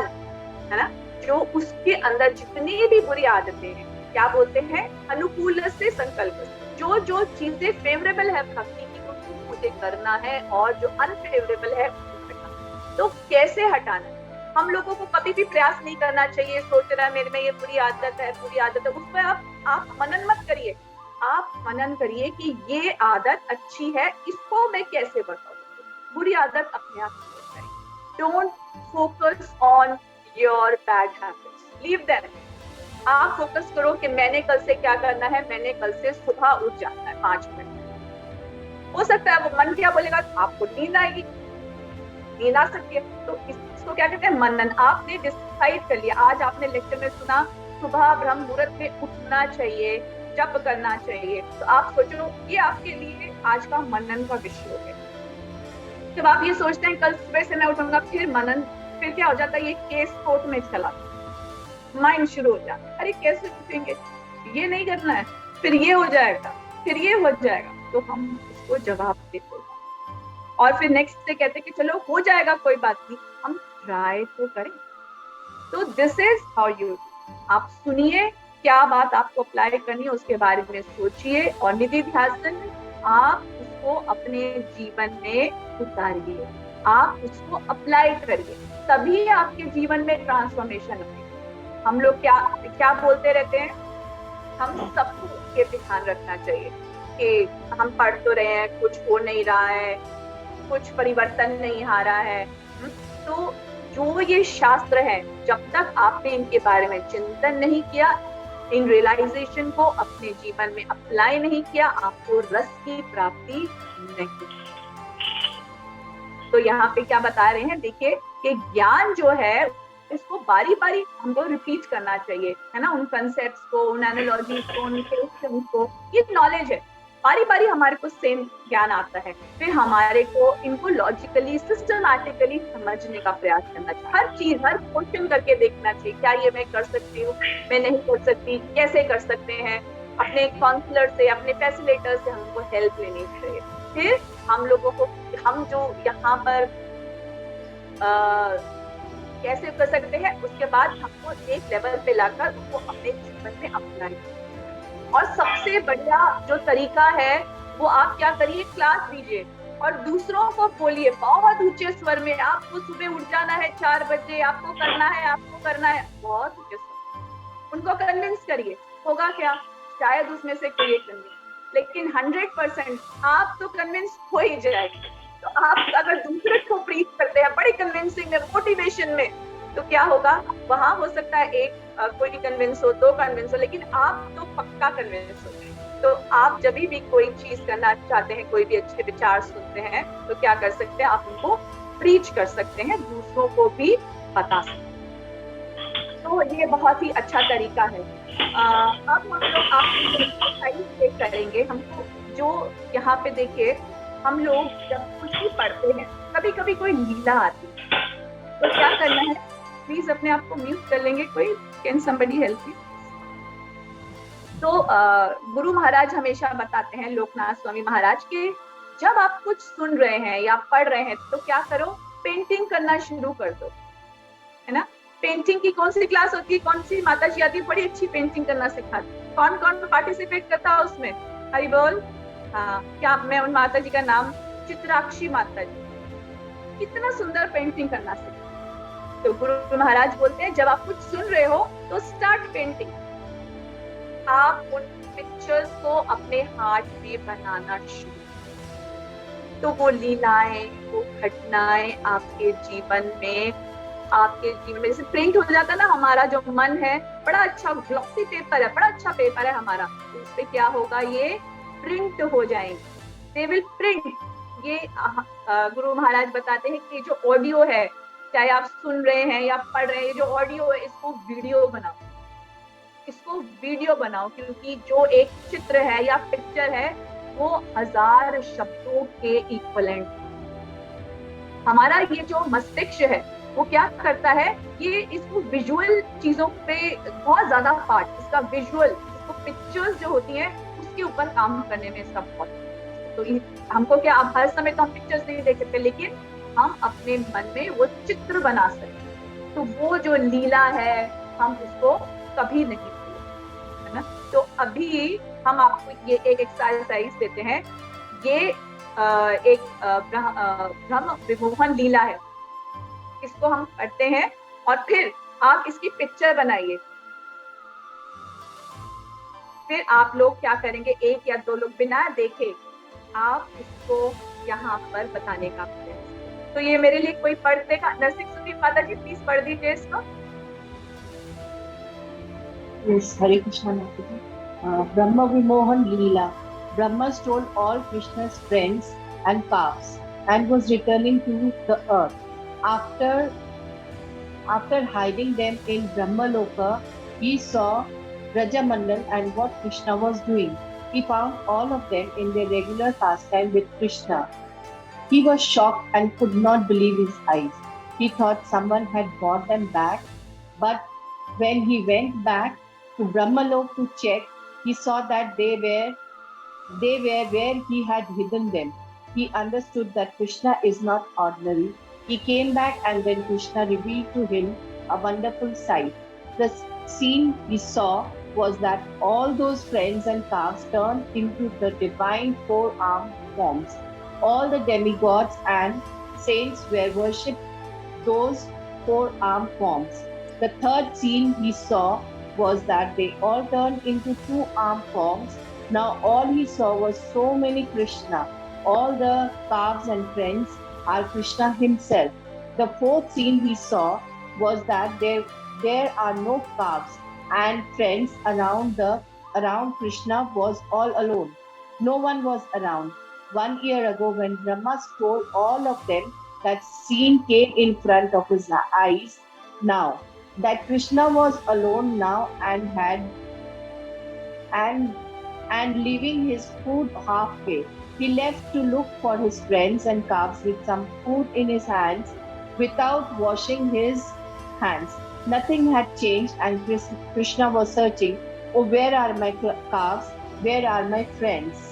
है ना, जो उसके अंदर जितनी भी बुरी आदतें हैं, क्या बोलते हैं, अनुकूल से संकल्प, जो चीजें फेवरेबल है भक्ति की उसको मुझे करना है, और जो अनफेवरेबल है तो कैसे हटाना है। हम लोगों को कभी भी प्रयास नहीं करना चाहिए, सोच रहा है मेरे में ये बुरी आदत है, उस पर आप मनन मत करिए, आप मनन करिए कि ये आदत अच्छी है, इसको मैं कैसे बढ़ाऊं, बुरी आदत अपने आप हो जाएगी। Don't focus on your bad habits, leave them. आप फोकस करो कि मैंने कल से क्या करना है, मैंने कल से सुबह उठ जाना है 5 मिनट। हो सकता है वो मन क्या बोलेगा, आपको नींद आएगी, नींद आ सकती है, तो इसको क्या कहते हैं, मनन। आपने डिसाइड कर लिया, आज आपने लेक्चर में सुना सुबह ब्रह्म मुहूर्त में उठना चाहिए, जप करना चाहिए, तो आप सोचो ये आपके लिए आज का मनन का विषय हो गया। जब आप ये सोचते हैं कल सुबह से मैं उठूंगा, फिर मनन, फिर क्या हो जाता है, ये केस कोर्ट में चला, माइंड शुरू हो जाता है, अरे कैसे उठेंगे, ये नहीं करना है, फिर ये हो जाएगा, फिर ये हो जाएगा, तो हम उसको जवाब देते हैं और फिर नेक्स्ट डे कहते हैं कि चलो हो जाएगा, कोई बात नहीं, हम ट्राई तो करें। तो दिस इज हाउ यू, आप सुनिए क्या बात आपको अप्लाई करनी है, उसके बारे में सोचिए, और निधिध्यासन आप उसको अपने जीवन में उतारिए, आप उसको अप्लाई करिए, तभी आपके जीवन में ट्रांसफॉर्मेशन होगी। हम लोग क्या बोलते रहते हैं, हम सबको ये ध्यान रखना चाहिए कि हम पढ़ तो रहे हैं, कुछ हो नहीं रहा है, कुछ परिवर्तन नहीं आ रहा है, तो जो ये शास्त्र है, जब तक आपने इनके बारे में चिंतन नहीं किया, इन रियलाइजेशन को अपने जीवन में अप्लाई नहीं किया, आपको रस की प्राप्ति नहीं। तो यहाँ पे क्या बता रहे हैं, देखिए कि ज्ञान जो है इसको बारी बारी हमको रिपीट करना चाहिए, है ना, उन कंसेप्ट्स को, उन एनालॉजीज को, उन क्वेश्चंस को। ये नॉलेज है, बारी बारी हमारे को सेम ज्ञान आता है, फिर हमारे को इनको लॉजिकली सिस्टमैटिकली समझने का प्रयास करना चाहिए। हर चीज, हर क्वेश्चन करके देखना चाहिए, क्या ये मैं कर सकती हूँ, मैं नहीं कर सकती, कैसे कर सकते हैं। अपने काउंसलर से, अपने फैसिलिटेटर से हमको हेल्प लेनी चाहिए। फिर हम लोगों को, हम जो यहाँ पर कैसे कर सकते हैं, उसके बाद हमको एक लेवल पे लाकर उसको अपने जीवन में अप्लाई। और सबसे बढ़िया जो तरीका है वो आप क्या करिए, क्लास दीजिए और दूसरों को बोलिए बहुत ऊंचे स्वर में, आपको सुबह उठ जाना है 4 बजे, आपको करना है, आपको करना है, बहुत ऊंचे स्वर। उनको कन्विंस करिए, होगा क्या, शायद उसमें से कोई एक कन्विंस, लेकिन 100% आप तो कन्विंस हो ही जाएंगे। तो आप अगर दूसरे को प्रीच करते हैं बड़ी कन्विंसिंग में, मोटिवेशन में, तो क्या होगा, वहां हो सकता है एक कोई कन्विंस हो, 2 कन्विंस हो, लेकिन आप तो पक्का कन्विंस हो। तो आप जब भी कोई चीज करना चाहते हैं, कोई भी अच्छे विचार सुनते हैं, तो क्या कर सकते हैं, आप उनको प्रीच कर सकते हैं, दूसरों को भी बता सकते हैं। तो ये बहुत ही अच्छा तरीका है। अब हम लोग आपको करेंगे, हमको जो यहाँ पे देखिए, हम लोग जब कुछ भी पढ़ते हैं, कभी कभी कोई लीला आती है, तो क्या करना है, प्लीज अपने आप को म्यूट कर लेंगे, कोई कैन समबडी हेल्प मी। तो गुरु महाराज हमेशा बताते हैं, लोकनाथ स्वामी महाराज, के जब आप कुछ सुन रहे हैं या पढ़ रहे हैं, तो क्या करो, पेंटिंग करना शुरू कर दो, है ना। पेंटिंग की कौन सी क्लास होती है, कौन सी माता जी आती है, बड़ी अच्छी पेंटिंग करना सिखाती है, कौन कौन पार्टिसिपेट करता है उसमें, हरि बोल। हाँ, क्या मैं उन माता जी का नाम, चित्राक्षी माता जी, कितना सुंदर पेंटिंग करना सिखाती। तो गुरु महाराज बोलते हैं, जब आप कुछ सुन रहे हो तो स्टार्ट पेंटिंग। आप उन पिक्चर्स को अपने हार्ट में बनाना शुरू, तो वो लीलाएं, वो घटनाएं आपके जीवन में जैसे प्रिंट हो जाता है ना, हमारा जो मन है, बड़ा अच्छा ग्लॉसी पेपर है, बड़ा अच्छा पेपर है हमारा, उस पे क्या होगा, ये प्रिंट हो जाएंगे, दे विल प्रिंट। ये गुरु महाराज बताते हैं कि जो ऑडियो है, चाहे आप सुन रहे हैं या पढ़ रहे हैं, ये जो ऑडियो है, इसको वीडियो बनाओ, इसको वीडियो बनाओ, क्योंकि जो एक चित्र है या पिक्चर है, वो 1000 शब्दों के इक्वलेंट। हमारा ये जो मस्तिष्क है, वो क्या करता है, ये इसको विजुअल चीजों पे बहुत ज्यादा पार्ट, इसका विजुअल, इसको पिक्चर्स जो होती हैं उसके ऊपर काम करने में इसका बहुत। तो हमको क्या, अब हर समय तो हम पिक्चर्स नहीं देख सकते, लेकिन हम अपने मन में वो चित्र बना सकते। तो वो जो लीला है, हम उसको कभी नहीं भूलें, है ना। तो अभी हम आपको ये एक एक्सरसाइज देते हैं, ये एक ब्रह्म विमोहन लीला है, इसको हम करते हैं, और फिर आप इसकी पिक्चर बनाइए। फिर आप लोग क्या करेंगे, 1 या 2 लोग बिना देखे आप इसको यहाँ पर बताने का प्रयास। तो ये मेरे लिए कोई पढ़ देगा, नरसिंह सुदीप माता जी प्लीज पढ़ दीजिए इसको। Yes, Hare Krishna Mataji. Brahma Vimohan Leela. Brahma stole all Krishna's friends and calves and was returning to the earth. After hiding them in Brahmaloka, he saw Brajamandal and what Krishna was doing. He found all of them in their regular pastime with Krishna. He was shocked and could not believe his eyes. He thought someone had brought them back, but when he went back to Brahmalok to check, he saw that they were where he had hidden them. He understood that Krishna is not ordinary. He came back and then Krishna revealed to him a wonderful sight. The scene he saw was that all those friends and calves turned into the divine 4-armed forms. All the demigods and saints were worshipped those 4-armed forms. The third scene he saw was that they all turned into 2-armed forms. Now all he saw was so many Krishna. All the calves and friends are Krishna himself. The fourth scene he saw was that there are no calves and friends around Krishna was all alone. No one was around. 1 year ago, when Brahma told all of them, that scene came in front of his eyes now. That Krishna was alone now and leaving his food halfway. He left to look for his friends and calves with some food in his hands without washing his hands. Nothing had changed, and Krishna was searching, oh, where are my calves? Where are my friends?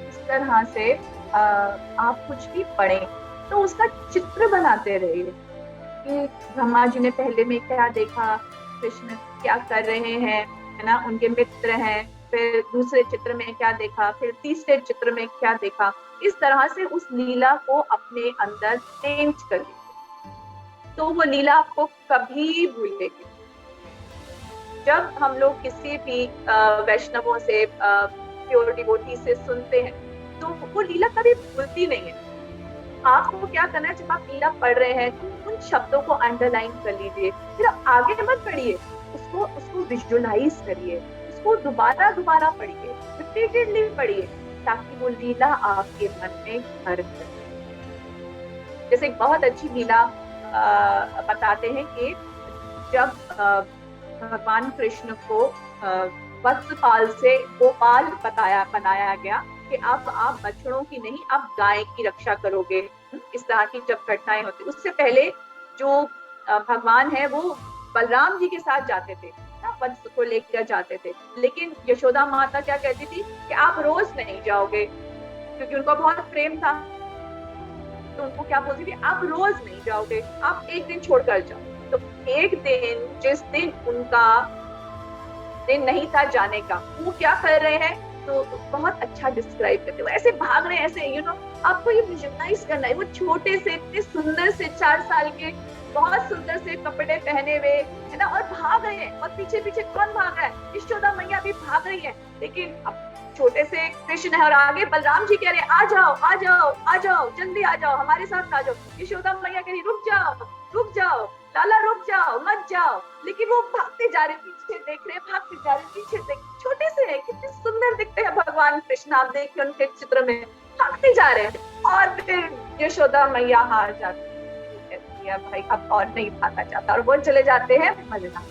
इस तरह से आप कुछ भी पढ़ें तो उसका चित्र बनाते रहिए कि ब्रह्मा जी ने पहले में क्या देखा, कृष्ण क्या कर रहे हैं, है ना, उनके मित्र हैं, फिर दूसरे चित्र में क्या देखा, फिर तीसरे चित्र में क्या देखा। इस तरह से उस लीला को अपने अंदर पेंट कर लीजिए तो वो लीला आपको कभी भूलेगी। जब हम लोग किसी भी वैष्णवों से, प्योर डिवोटी से सुनते हैं तो वो लीला कभी भूलती नहीं है। आपको क्या करना है, जब आप लीला पढ़ रहे हैं तो उन शब्दों को अंडरलाइन कर लीजिए, फिर आगे मत पढ़िए, उसको विजुअलाइज करिए, उसको दोबारा पढ़िए, रिपीटेडली पढ़िए, ताकि वो लीला आपके मन में घर करे। जैसे एक बहुत अच्छी लीला बताते हैं कि जब भगवान कृष्ण को वत्सपाल से गोपाल बनाया गया कि आप बछड़ों की नहीं, आप गाय की रक्षा करोगे। इस तरह की जब घटनाएं होती, उससे पहले जो भगवान है वो बलराम जी के साथ जाते थे, वत्स को लेकर जाते थे, लेकिन यशोदा माता क्या कहती थी कि आप रोज नहीं जाओगे, क्योंकि उनको बहुत प्रेम था। तो उनको क्या बोलती थी, आप रोज नहीं जाओगे, आप एक दिन छोड़कर जाओ। तो एक दिन, जिस दिन उनका दिन नहीं था जाने का, वो क्या कर रहे हैं, तो बहुत अच्छा डिस्क्राइब करते हो, ऐसे भाग रहे हैं, ऐसे आपको ये विजुअलाइज करना है। वो छोटे से, इतने सुंदर से, 4 साल के, बहुत सुंदर से कपड़े पहने हुए, है ना, और भाग रहे हैं, और पीछे पीछे कौन भाग रहा है, यशोदा मैया भी भाग रही है। लेकिन अब छोटे से कृष्ण है और आगे बलराम जी कह रहे हैं, आ जाओ आ जाओ आ जाओ, जल्दी आ जाओ, हमारे साथ आ जाओ। यशोदा मैया कह रही, रुक जाओ लाला, रुक जाओ, मत जाओ। लेकिन वो भागते जा रहे, पीछे देख रहे, भागते जा रहे, पीछे देख, छोटे से हैं, कितने सुंदर दिखते हैं भगवान कृष्ण, आप देखिए उनके चित्र में, भागते जा रहे हैं। और फिर यशोदा मैया हार जाती है, भाई अब और नहीं भागा जाता, और वो चले जाते हैं मलना।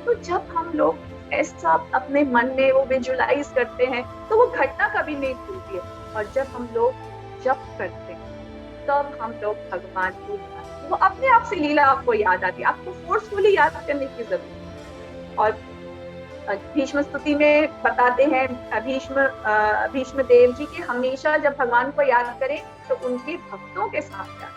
तो जब हम लोग ऐसा अपने मन में वो विजुअलाइज करते हैं तो वो घटना कभी नहीं भूलती है। और जब हम लोग जप करते हैं तब हम लोग भगवान को, वो अपने आप से लीला आपको याद आती है, आपको फोर्सफुली याद करने की जरूरत। और भीष्म स्तुति में बताते हैं भीष्म देव जी की हमेशा जब भगवान को याद करें तो उनके भक्तों के साथ याद,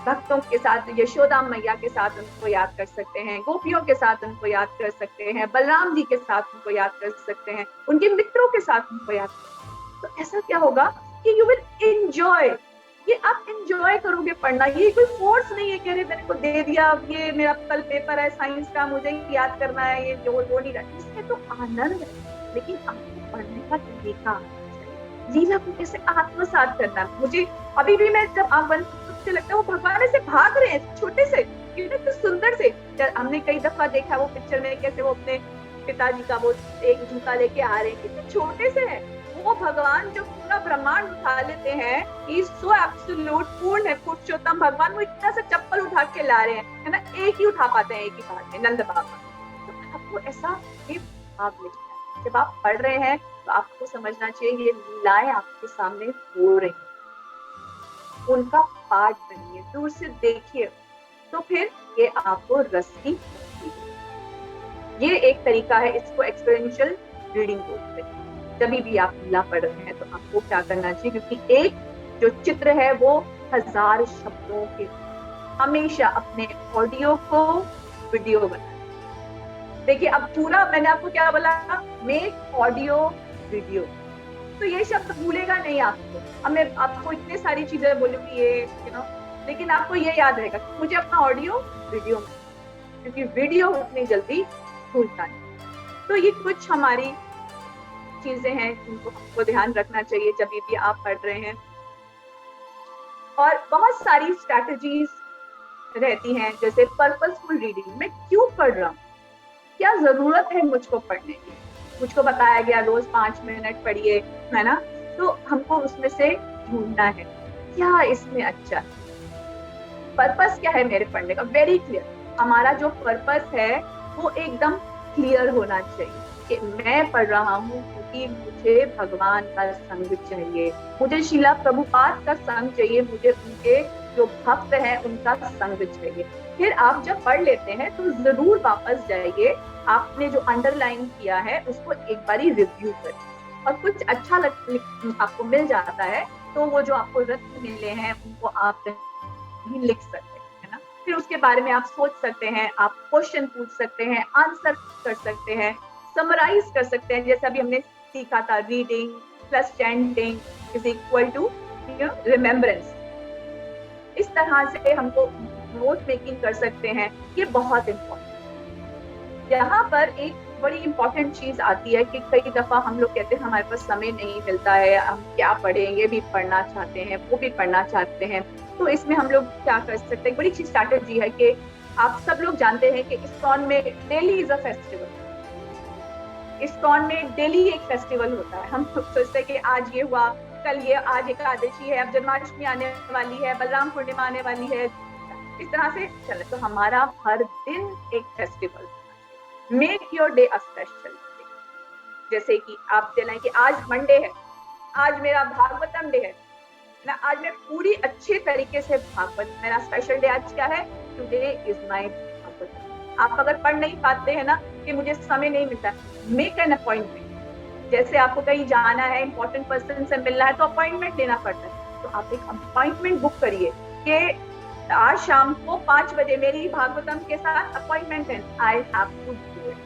भक्तों के साथ, यशोदा मैया के साथ उनको याद कर सकते हैं, गोपियों के साथ उनको याद कर सकते हैं, बलराम जी के साथ उनको याद कर सकते हैं, उनके मित्रों के साथ उनको याद कर सकते हैं। तो ऐसा क्या होगा कि यू विल एंजॉय, ये आप एंजॉय करोगे पढ़ना। ये कोई फोर्स नहीं है कि अरे मैंने को दे दिया, ये मेरा कल पेपर है साइंस का, मुझे याद करना है, ये जो वो नहीं रहा। इसमें तो आनंद है, लेकिन आपको पढ़ने का तरीका, लीला को कैसे आत्मसात करना। मुझे अभी भी, मैं जब आंख बंद मुझे लगता है वो भगवान ऐसे भाग रहे हैं छोटे से, तो सुंदर से। हमने कई दफा देखा वो पिक्चर में कैसे वो अपने पिताजी का वो एक जूता लेके आ रहे हैं, कितने छोटे से है। वो भगवान जो पूरा ब्रह्मांड उठा लेते हैं, ही सो एब्सोल्यूट, पूर्ण है, पुरुषोत्तम भगवान, वो इतना सा चप्पल उठा के ला रहे हैं, है ना, एक ही उठा पाते हैं, एक ही बात है, नंद बाबा। तो आपको ऐसा भाव लेना है। जब आप पढ़ रहे हैं तो आपको समझना चाहिए ये लीलाएं आपके सामने हो रही, उनका पार्ट बनिए, दूर से देखिए, तो फिर ये आपको रस की लगती है। ये एक तरीका है, इसको एक्सपीरियंशियल रीडिंग बोलते हैं। जब भी आप लीला पढ़ रहे हैं तो आपको क्या करना चाहिए, क्योंकि एक जो चित्र है वो 1000 शब्दों के, हमेशा अपने ऑडियो को वीडियो बनाए। देखिए अब पूरा मैंने आपको क्या बोला, मेक ऑडियो वीडियो, तो ये शब्द भूलेगा नहीं आपको। अब मैं आपको इतनी सारी चीजें बोलूंगी ये लेकिन आपको ये याद रहेगा कि मुझे अपना ऑडियो वीडियो में, क्योंकि वीडियो उतनी जल्दी भूलता नहीं। तो ये कुछ हमारी चीजें हैं जिनको आपको ध्यान रखना चाहिए जब भी आप पढ़ रहे हैं। और बहुत सारी स्ट्रैटेजीज रहती हैं, जैसे पर्पसफुल रीडिंग, मैं क्यों पढ़ रहा हूँ, क्या जरूरत है मुझको पढ़ने की, मुझको बताया गया रोज 5 मिनट पढ़िए, है ना, तो हमको उसमें से ढूंढना है क्या इसमें अच्छा है, पर्पस क्या है मेरे पढ़ने का, वेरी क्लियर। हमारा जो पर्पस है वो एकदम क्लियर होना चाहिए कि मैं पढ़ रहा हूँ क्योंकि मुझे भगवान का संग चाहिए, मुझे शीला प्रभुपाद का संग चाहिए, मुझे उनके जो भक्त हैं उनका संग चाहिए। फिर आप जब पढ़ लेते हैं तो जरूर वापस जाइए, आपने जो अंडरलाइन किया है उसको एक बारी रिव्यू करिए, और कुछ अच्छा आपको मिल जाता है तो वो जो आपको रत्न मिले हैं उनको आप भी लिख सकते हैं, है ना। फिर उसके बारे में आप सोच सकते हैं, आप क्वेश्चन पूछ सकते हैं, आंसर कर सकते हैं, समराइज कर सकते हैं, जैसे अभी हमने सीखा था reading plus chanting is equal to remembrance. इस तरह से हमको नोट मेकिंग कर सकते हैं, ये बहुत इम्पोर्टेंट। यहाँ पर एक बड़ी इंपॉर्टेंट चीज आती है कि कई दफा हम लोग कहते हैं हमारे पास समय नहीं मिलता है, हम क्या पढ़ें, ये भी पढ़ना चाहते हैं वो भी पढ़ना चाहते हैं, तो इसमें हम लोग क्या कर सकते हैं, बड़ी अच्छी स्ट्रैटेजी है कि आप सब लोग जानते हैं कि इस्कॉन में daily is a festival, ISKCON में डेली एक फेस्टिवल होता है। हम सोचते हैं कि आज ये हुआ, कल ये, आज एकादशी है, अब जन्माष्टमी आने वाली है, बलराम पूर्णिमा आने वाली है, इस तरह से चले। तो हमारा हर दिन एक festival, make your day a special day. जैसे कि आप चलें कि आज मंडे है, आज मेरा भागवतम डे है ना, आज मैं पूरी अच्छे तरीके से भागवत, मेरा स्पेशल डे आज क्या है, टुडे इज माय भागवतम। आप अगर पढ़ नहीं पाते हैं ना कि मुझे समय नहीं मिलता, मेक एन अपॉइंटमेंट। जैसे आपको कहीं जाना है, इंपॉर्टेंट पर्सन से मिलना है तो अपॉइंटमेंट लेना पड़ता है, तो आप एक अपॉइंटमेंट बुक करिए कि आज शाम को 5 बजे मेरी भागवतम के साथ अपॉइंटमेंट है, I have to do it.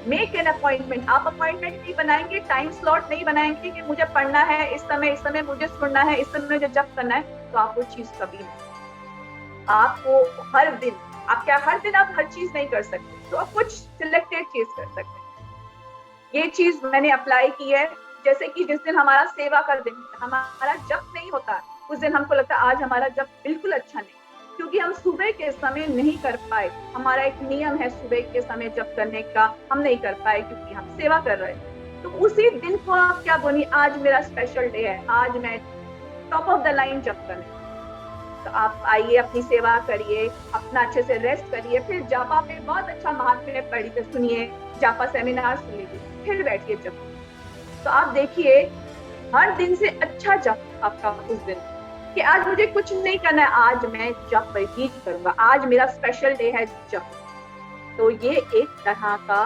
Make an appointment. आप अपॉइंटमेंट नहीं बनाएंगे, टाइम स्लॉट नहीं बनाएंगे कि मुझे पढ़ना है इस समय मुझे सुनना है, इस समय मुझे जप करना है, तो आप वो चीज कभी नहीं। आपको हर दिन, आप क्या हर दिन आप हर चीज नहीं कर सकते, तो आप कुछ सिलेक्टेड चीज कर सकते हैं। ये चीज मैंने अप्लाई की है। जैसे कि जिस दिन हमारा सेवा का दिन, हमारा जप नहीं होता, उस दिन हमको लगता है आज हमारा जप बिल्कुल अच्छा नहीं, क्योंकि हम सुबह के समय नहीं कर पाए। हमारा एक नियम है सुबह के समय जप करने का, हम नहीं कर पाए क्योंकि हम सेवा कर रहे हैं। तो उसी दिन को आप क्या बोलिए, आज मेरा स्पेशल डे है, आज मैं टॉप ऑफ द लाइन जप करने, तो आप आइए, अपनी सेवा करिए, अपना अच्छे से रेस्ट करिए, फिर जापा पे बहुत अच्छा महात्म्य पढ़िए, सुनिए, जापा सेमिनार सुन लीजिए, फिर बैठिए जप। तो आप देखिए हर दिन से अच्छा जप आपका उस दिन, कि आज मुझे कुछ नहीं करना है, आज मैं जप ही करूंगा, आज मेरा स्पेशल डे है जप। तो ये एक तरह का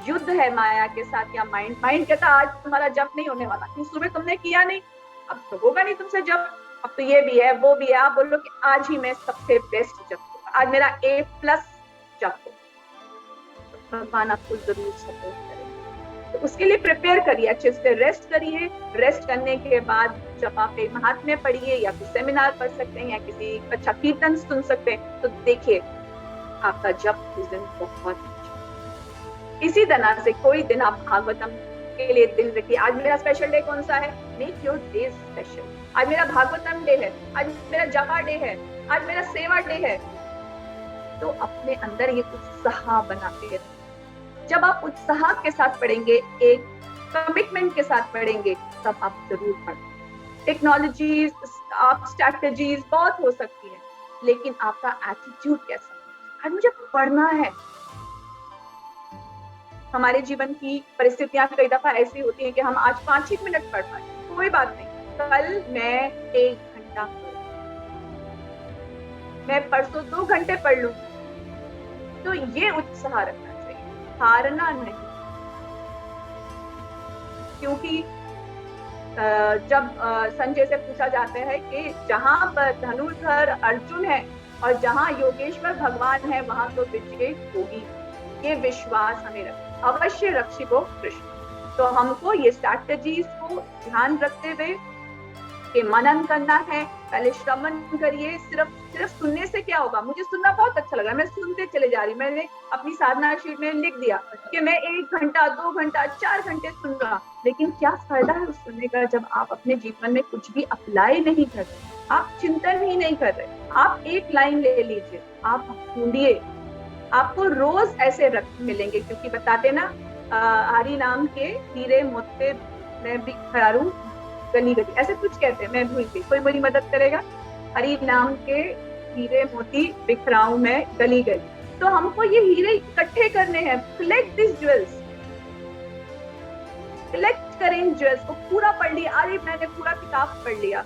युद्ध है माया के साथ, या माइंड कहता आज तुम्हारा जप नहीं होने वाला, क्योंकि सुबह तुमने किया नहीं, अब तो होगा नहीं तुमसे जप, अब तो ये भी है वो भी है। आप बोलो कि आज ही मैं सबसे बेस्ट जप होगा, आज मेरा A+ जप हो, तो भगवान आपको जरूर सपोर्ट करेंगे। तो उसके लिए प्रिपेयर करिए, अच्छे से रेस्ट करिए, रेस्ट करने के बाद जपा पे महात्म्य पढ़िए, या फिर सेमिनार पढ़ सकते हैं, या किसी अच्छा कीर्तन सुन सकते हैं, तो देखिए आपका जप उस दिन बहुत अच्छा। इसी तरह से कोई दिन आप भागवतम के लिए दिन रखिए, आज मेरा स्पेशल डे कौन सा है, मेक योर डे स्पेशल। आज मेरा भागवतम डे है, आज मेरा जपा डे है, आज मेरा सेवा डे है, तो अपने अंदर ये उत्साह बनाते रहिए। जब आप उत्साह के साथ पढ़ेंगे, एक कमिटमेंट के साथ पढ़ेंगे, तब आप जरूर पढ़ें। टेक्नोलॉजीज, आप स्ट्रैटेजीज बहुत हो सकती है, लेकिन आपका एटीट्यूड कैसा है, आज मुझे पढ़ना है। हमारे जीवन की परिस्थितियां कई दफा ऐसी होती हैं कि हम आज 5 मिनट पढ़ पाए, कोई बात नहीं, कल मैं 1 घंटा पढ़ूं, मैं परसों 2 घंटे पढ़ लूं, तो ये उत्साह रखना चाहिए, हारना नहीं। क्योंकि जब संजय से पूछा जाता है कि जहां पर धनुर्धर अर्जुन है और जहां योगेश्वर भगवान है, वहां तो विजय होगी, ये विश्वास हमें रखना, अवश्य रक्षितो कृष्ण। तो हमको ये स्ट्रैटेजीज को ध्यान रखते हुए के मनन करना है, पहले श्रवण करिए। सिर्फ सुनने से क्या होगा, मुझे सुनना बहुत अच्छा लग रहा है, मैं सुनते चले जा रही, मैंने अपनी साधना शीट में लिख दिया कि मैं 1 घंटा 2 घंटा 4 घंटे सुन रहा, लेकिन क्या फायदा है उस सुनने का जब आप अपने जीवन में कुछ भी अप्लाई नहीं कर रहे, आप चिंतन ही नहीं कर रहे। आप एक लाइन ले लीजिए, आप ढूंढिए, आपको रोज ऐसे रत्न मिलेंगे, क्योंकि बताते ना हरि नाम के हीरे मोती मैं बिखराऊं गली गली, ऐसे कुछ कहते हैं, मैं भूल गई, कोई मेरी मदद करेगा। हरि नाम के हीरे मोती बिखराऊं मैं गली गली। तो हमको ये हीरे इकट्ठे करने हैं, कलेक्ट दिस ज्वेल्स, कलेक्ट करें इन ज्वेल्स को। पूरा पढ़ लिया, अरे मैंने पूरा किताब पढ़ लिया।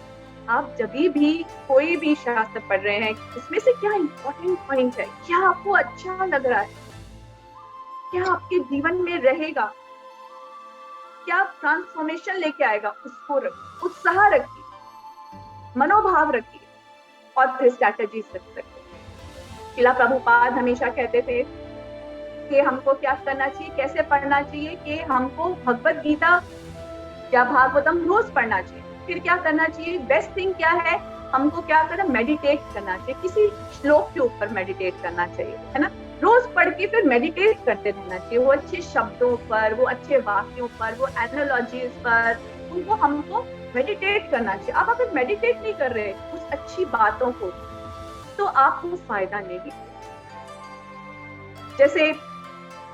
आप जब भी कोई भी शास्त्र पढ़ रहे हैं, इसमें से क्या इंपॉर्टेंट पॉइंट है, क्या आपको अच्छा लग रहा है, क्या आपके जीवन में रहेगा, क्या ट्रांसफॉर्मेशन लेके आएगा, उसको उत्साह रखिए, मनोभाव रखिए और फिर स्ट्रैटेजीज रख सकते हैं। शिला प्रभुपाद हमेशा कहते थे कि हमको क्या करना चाहिए, कैसे पढ़ना चाहिए, कि हमको भगवत गीता या भागवतम रोज पढ़ना चाहिए। फिर क्या करना चाहिए, बेस्ट थिंग क्या है, हमको क्या करना, मेडिटेट करना चाहिए, किसी श्लोक के ऊपर मेडिटेट करना चाहिए, है ना, रोज पढ़ के फिर मेडिटेट करते रहना चाहिए, वो अच्छे शब्दों पर, वो अच्छे वाक्यों पर, वो एनालॉजीज पर, उनको हमको मेडिटेट करना चाहिए। आप अगर मेडिटेट नहीं कर रहे उस अच्छी बातों को, तो आपको फायदा नहीं। जैसे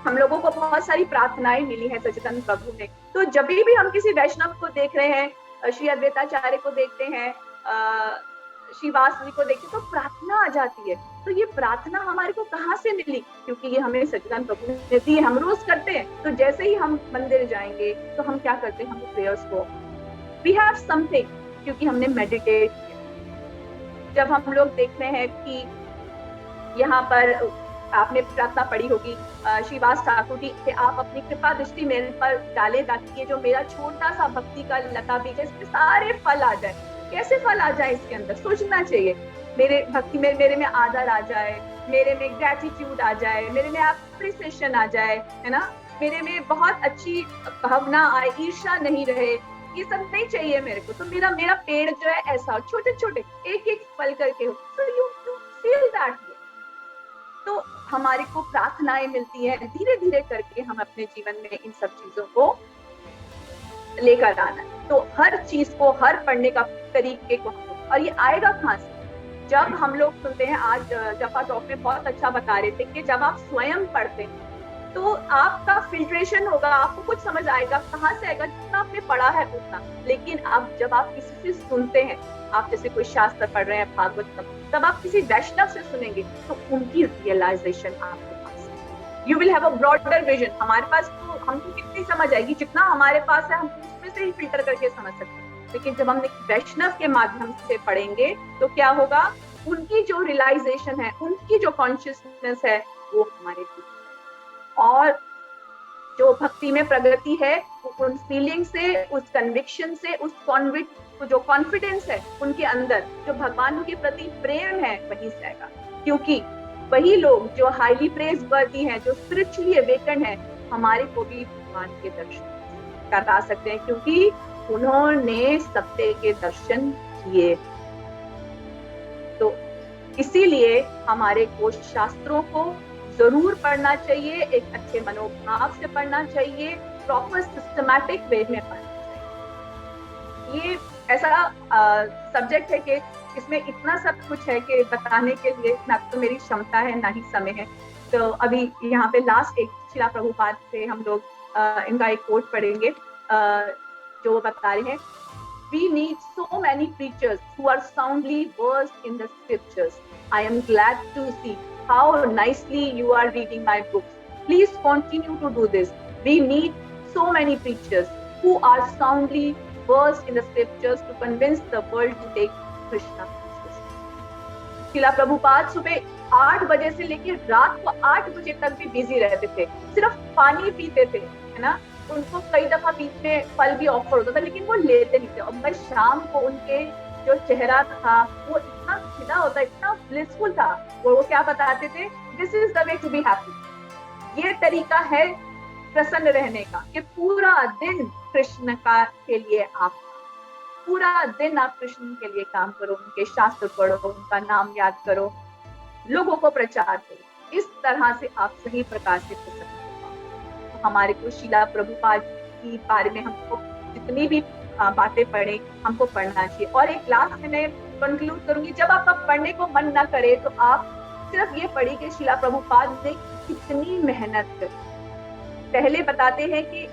हम लोगों को बहुत सारी प्रार्थनाएं मिली हैं सच्चिदानंद प्रभु ने, तो जब भी हम किसी वैष्णव को देख रहे हैं, श्री अद्वैताचार्य को देखते हैं, श्री वासवी को देखते, तो प्रार्थना आ जाती है। तो ये प्रार्थना हमारे को कहाँ से मिली, क्योंकि ये हमें सच्चिदानंद प्रभु ने दी है, हम रोज करते हैं। तो जैसे ही हम मंदिर जाएंगे तो हम क्या करते हैं, हम प्रेयर्स को वी हैव समथिंग, क्योंकि हमने मेडिटेट किया। जब हम लोग देखते हैं कि यहाँ पर आपने प्रार्थना पढ़ी होगी श्रीवास ठाकुर की, कि आप अपनी कृपा दृष्टि मेरे पर डाले ताकि ये जो मेरा छोटा सा भक्ति का लता बीज है, इसमें सारे फल आ जाए। कैसे फल आ जाए इसके अंदर, सोचना चाहिए। मेरे भक्ति में, मेरे में आदर आ जाए, मेरे में ग्रेटिट्यूड आ जाए, मेरे में एप्रिसिएशन आ जाए, है ना, मेरे में बहुत अच्छी भावना आए, ईर्ष्या नहीं रहे, ये सब नहीं चाहिए मेरे को। तो मेरा पेड़ जो है ऐसा छोटे छोटे एक एक फल करके हो, so you feel that way। तो हमारे को प्रार्थनाएं मिलती है, धीरे धीरे करके हम अपने जीवन में इन सब चीजों को लेकर आना है। तो हर चीज को, हर पढ़ने का तरीके को, और ये आएगा कहाँ से, जब हम लोग सुनते हैं। आज जफा टॉक में बहुत अच्छा बता रहे थे कि जब आप स्वयं पढ़ते हैं तो आपका फिल्ट्रेशन होगा, आपको कुछ समझ आएगा, कहाँ से आएगा, जितना आपने पढ़ा है उतना। लेकिन अब जब आप किसी से सुनते हैं, आप जैसे कोई शास्त्र पढ़ रहे हैं भागवत, तब आप किसी वैष्णव से सुनेंगे तो उनकी रियलाइजेशन आपके पास, you will have a broader vision. हमारे पास तो हमको कितनी समझ आएगी, जितना हमारे पास है हम उसमें से ही फिल्टर करके समझ सकते हैं। लेकिन जब हम वैष्णव के माध्यम से पढ़ेंगे तो क्या होगा, उनकी जो रियलाइजेशन है, उनकी जो कॉन्शियसनेस है, वो हमारे और जो भक्ति में प्रगति है, उन फीलिंग से, उस कन्विक्शन से, उस जो कॉन्फिडेंस है उनके अंदर, जो भगवान के प्रति प्रेम है, वही से आएगा। क्योंकि वही लोग जो हाईली प्रेज वर्दी हैं, जो स्पिरिचुअली अवेकन है, हमारे को भी भगवान के दर्शन करा सकते हैं, क्योंकि उन्होंने सत्य के दर्शन किए। तो इसीलिए हमारे को शास्त्रों को जरूर पढ़ना चाहिए, एक अच्छे मनोभाव से पढ़ना चाहिए, प्रॉपर सिस्टमैटिक वे में पढ़ना चाहिए। ये ऐसा सब्जेक्ट है कि इसमें इतना सब कुछ है कि बताने के लिए ना तो मेरी क्षमता है ना ही समय है। तो अभी यहाँ पे लास्ट एक शिला प्रभुपाद से हम लोग इनका एक कोट पढ़ेंगे, जो बता रहे हैं, We need so many preachers who are soundly versed in the scriptures. I am glad to see how nicely you are reading my books. Please continue to do this. We need so many preachers who are soundly versed in the scriptures to convince the world to take Krishna consciousness. शिला प्रभुपाद सुबह 8 बजे से लेकर रात को 8 बजे तक भी बिजी रहते थे, सिर्फ पानी पीते थे, है ना। उनको कई दफा बीच में फल भी ऑफर होता था, लेकिन वो लेते नहीं थे। और बस शाम को उनके जो चेहरा था वो इतना खिला होता, इतना ब्लिसफुल था। वो क्या बताते थे, this is the way to be happy. ये तरीका है प्रसन्न रहने का, कि पूरा दिन कृष्ण का के लिए आप पूरा दिन आप कृष्ण के लिए काम करो, उनके शास्त्र पढ़ो, उनका नाम याद करो, लोगों को प्रचार करो। इस तरह से आप सही प्रकार से प्रसन्न हो पाओ। तो हमारे को शीला प्रभुपाद के बारे में हमको जितनी भी बातें पढ़े हमको पढ़ना चाहिए। और एक लास्ट में मैं कंक्लूड करूंगी, जब आपका पढ़ने को मन ना करे तो आप सिर्फ ये पढ़िए कि शीला प्रभुपाद ने कितनी मेहनत करी। पहले बताते हैं कि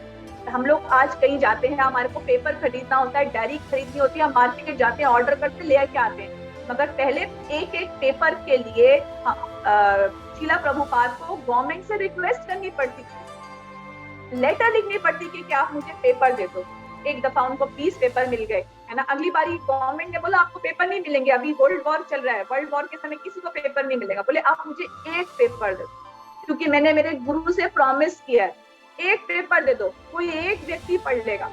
हम लोग आज कहीं जाते हैं, हमारे को पेपर खरीदना होता है, डायरी खरीदनी होती है, हम मार्केट जाते हैं, ऑर्डर करते, ले आके आते हैं। मगर पहले एक एक पेपर के लिए शीला प्रभुपाद को गवर्नमेंट से रिक्वेस्ट करनी पड़ती थी, लेटर लिखनी पड़ती कि क्या आप मुझे पेपर दे दो। एक दफा उनको 20 पेपर मिल गए, है ना। अगली बारी गवर्नमेंट ने बोला आपको पेपर नहीं मिलेंगे, अभी वर्ल्ड वॉर चल रहा है, वर्ल्ड वॉर के समय किसी को पेपर नहीं मिलेगा। बोले आप मुझे एक पेपर दे दो, क्योंकि मैंने मेरे गुरु से प्रॉमिस किया है, एक पेपर दे दो, कोई एक व्यक्ति पढ़ लेगा।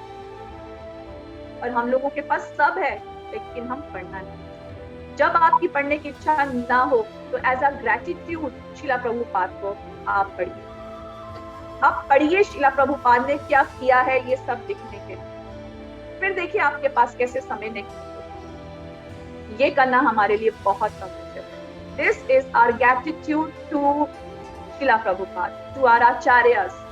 और हम लोगों के पास सब है, लेकिन हम पढ़ना नहीं। जब आपकी पढ़ने की इच्छा ना हो तो as a gratitude Srila Prabhupada को आप पढ़िए। आप पढ़िए शीला प्रभुपाद ने क्या किया है ये सब दिखने के लिए। फिर देखिए आपके पास कैसे समय नहीं। ये करना हमारे लिए बहुत आवश्यक है। This is our gratitude to Srila Prabhupada, to our acharyas.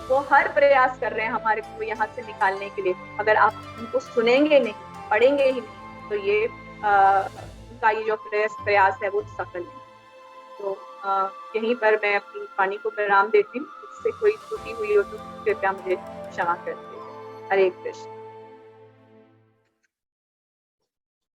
वो हर प्रयास कर रहे हैं हमारे को यहाँ से निकालने के लिए। अगर आप उनको सुनेंगे नहीं, पढ़ेंगे ही नहीं, तो ये उनका ये जो प्रयास है वो सफल नहीं। तो यहीं पर मैं अपनी वाणी को विराम देती हूँ। इससे कोई त्रुटि हुई हो तो कृपया मुझे क्षमा कर दीजिए। हरे कृष्ण।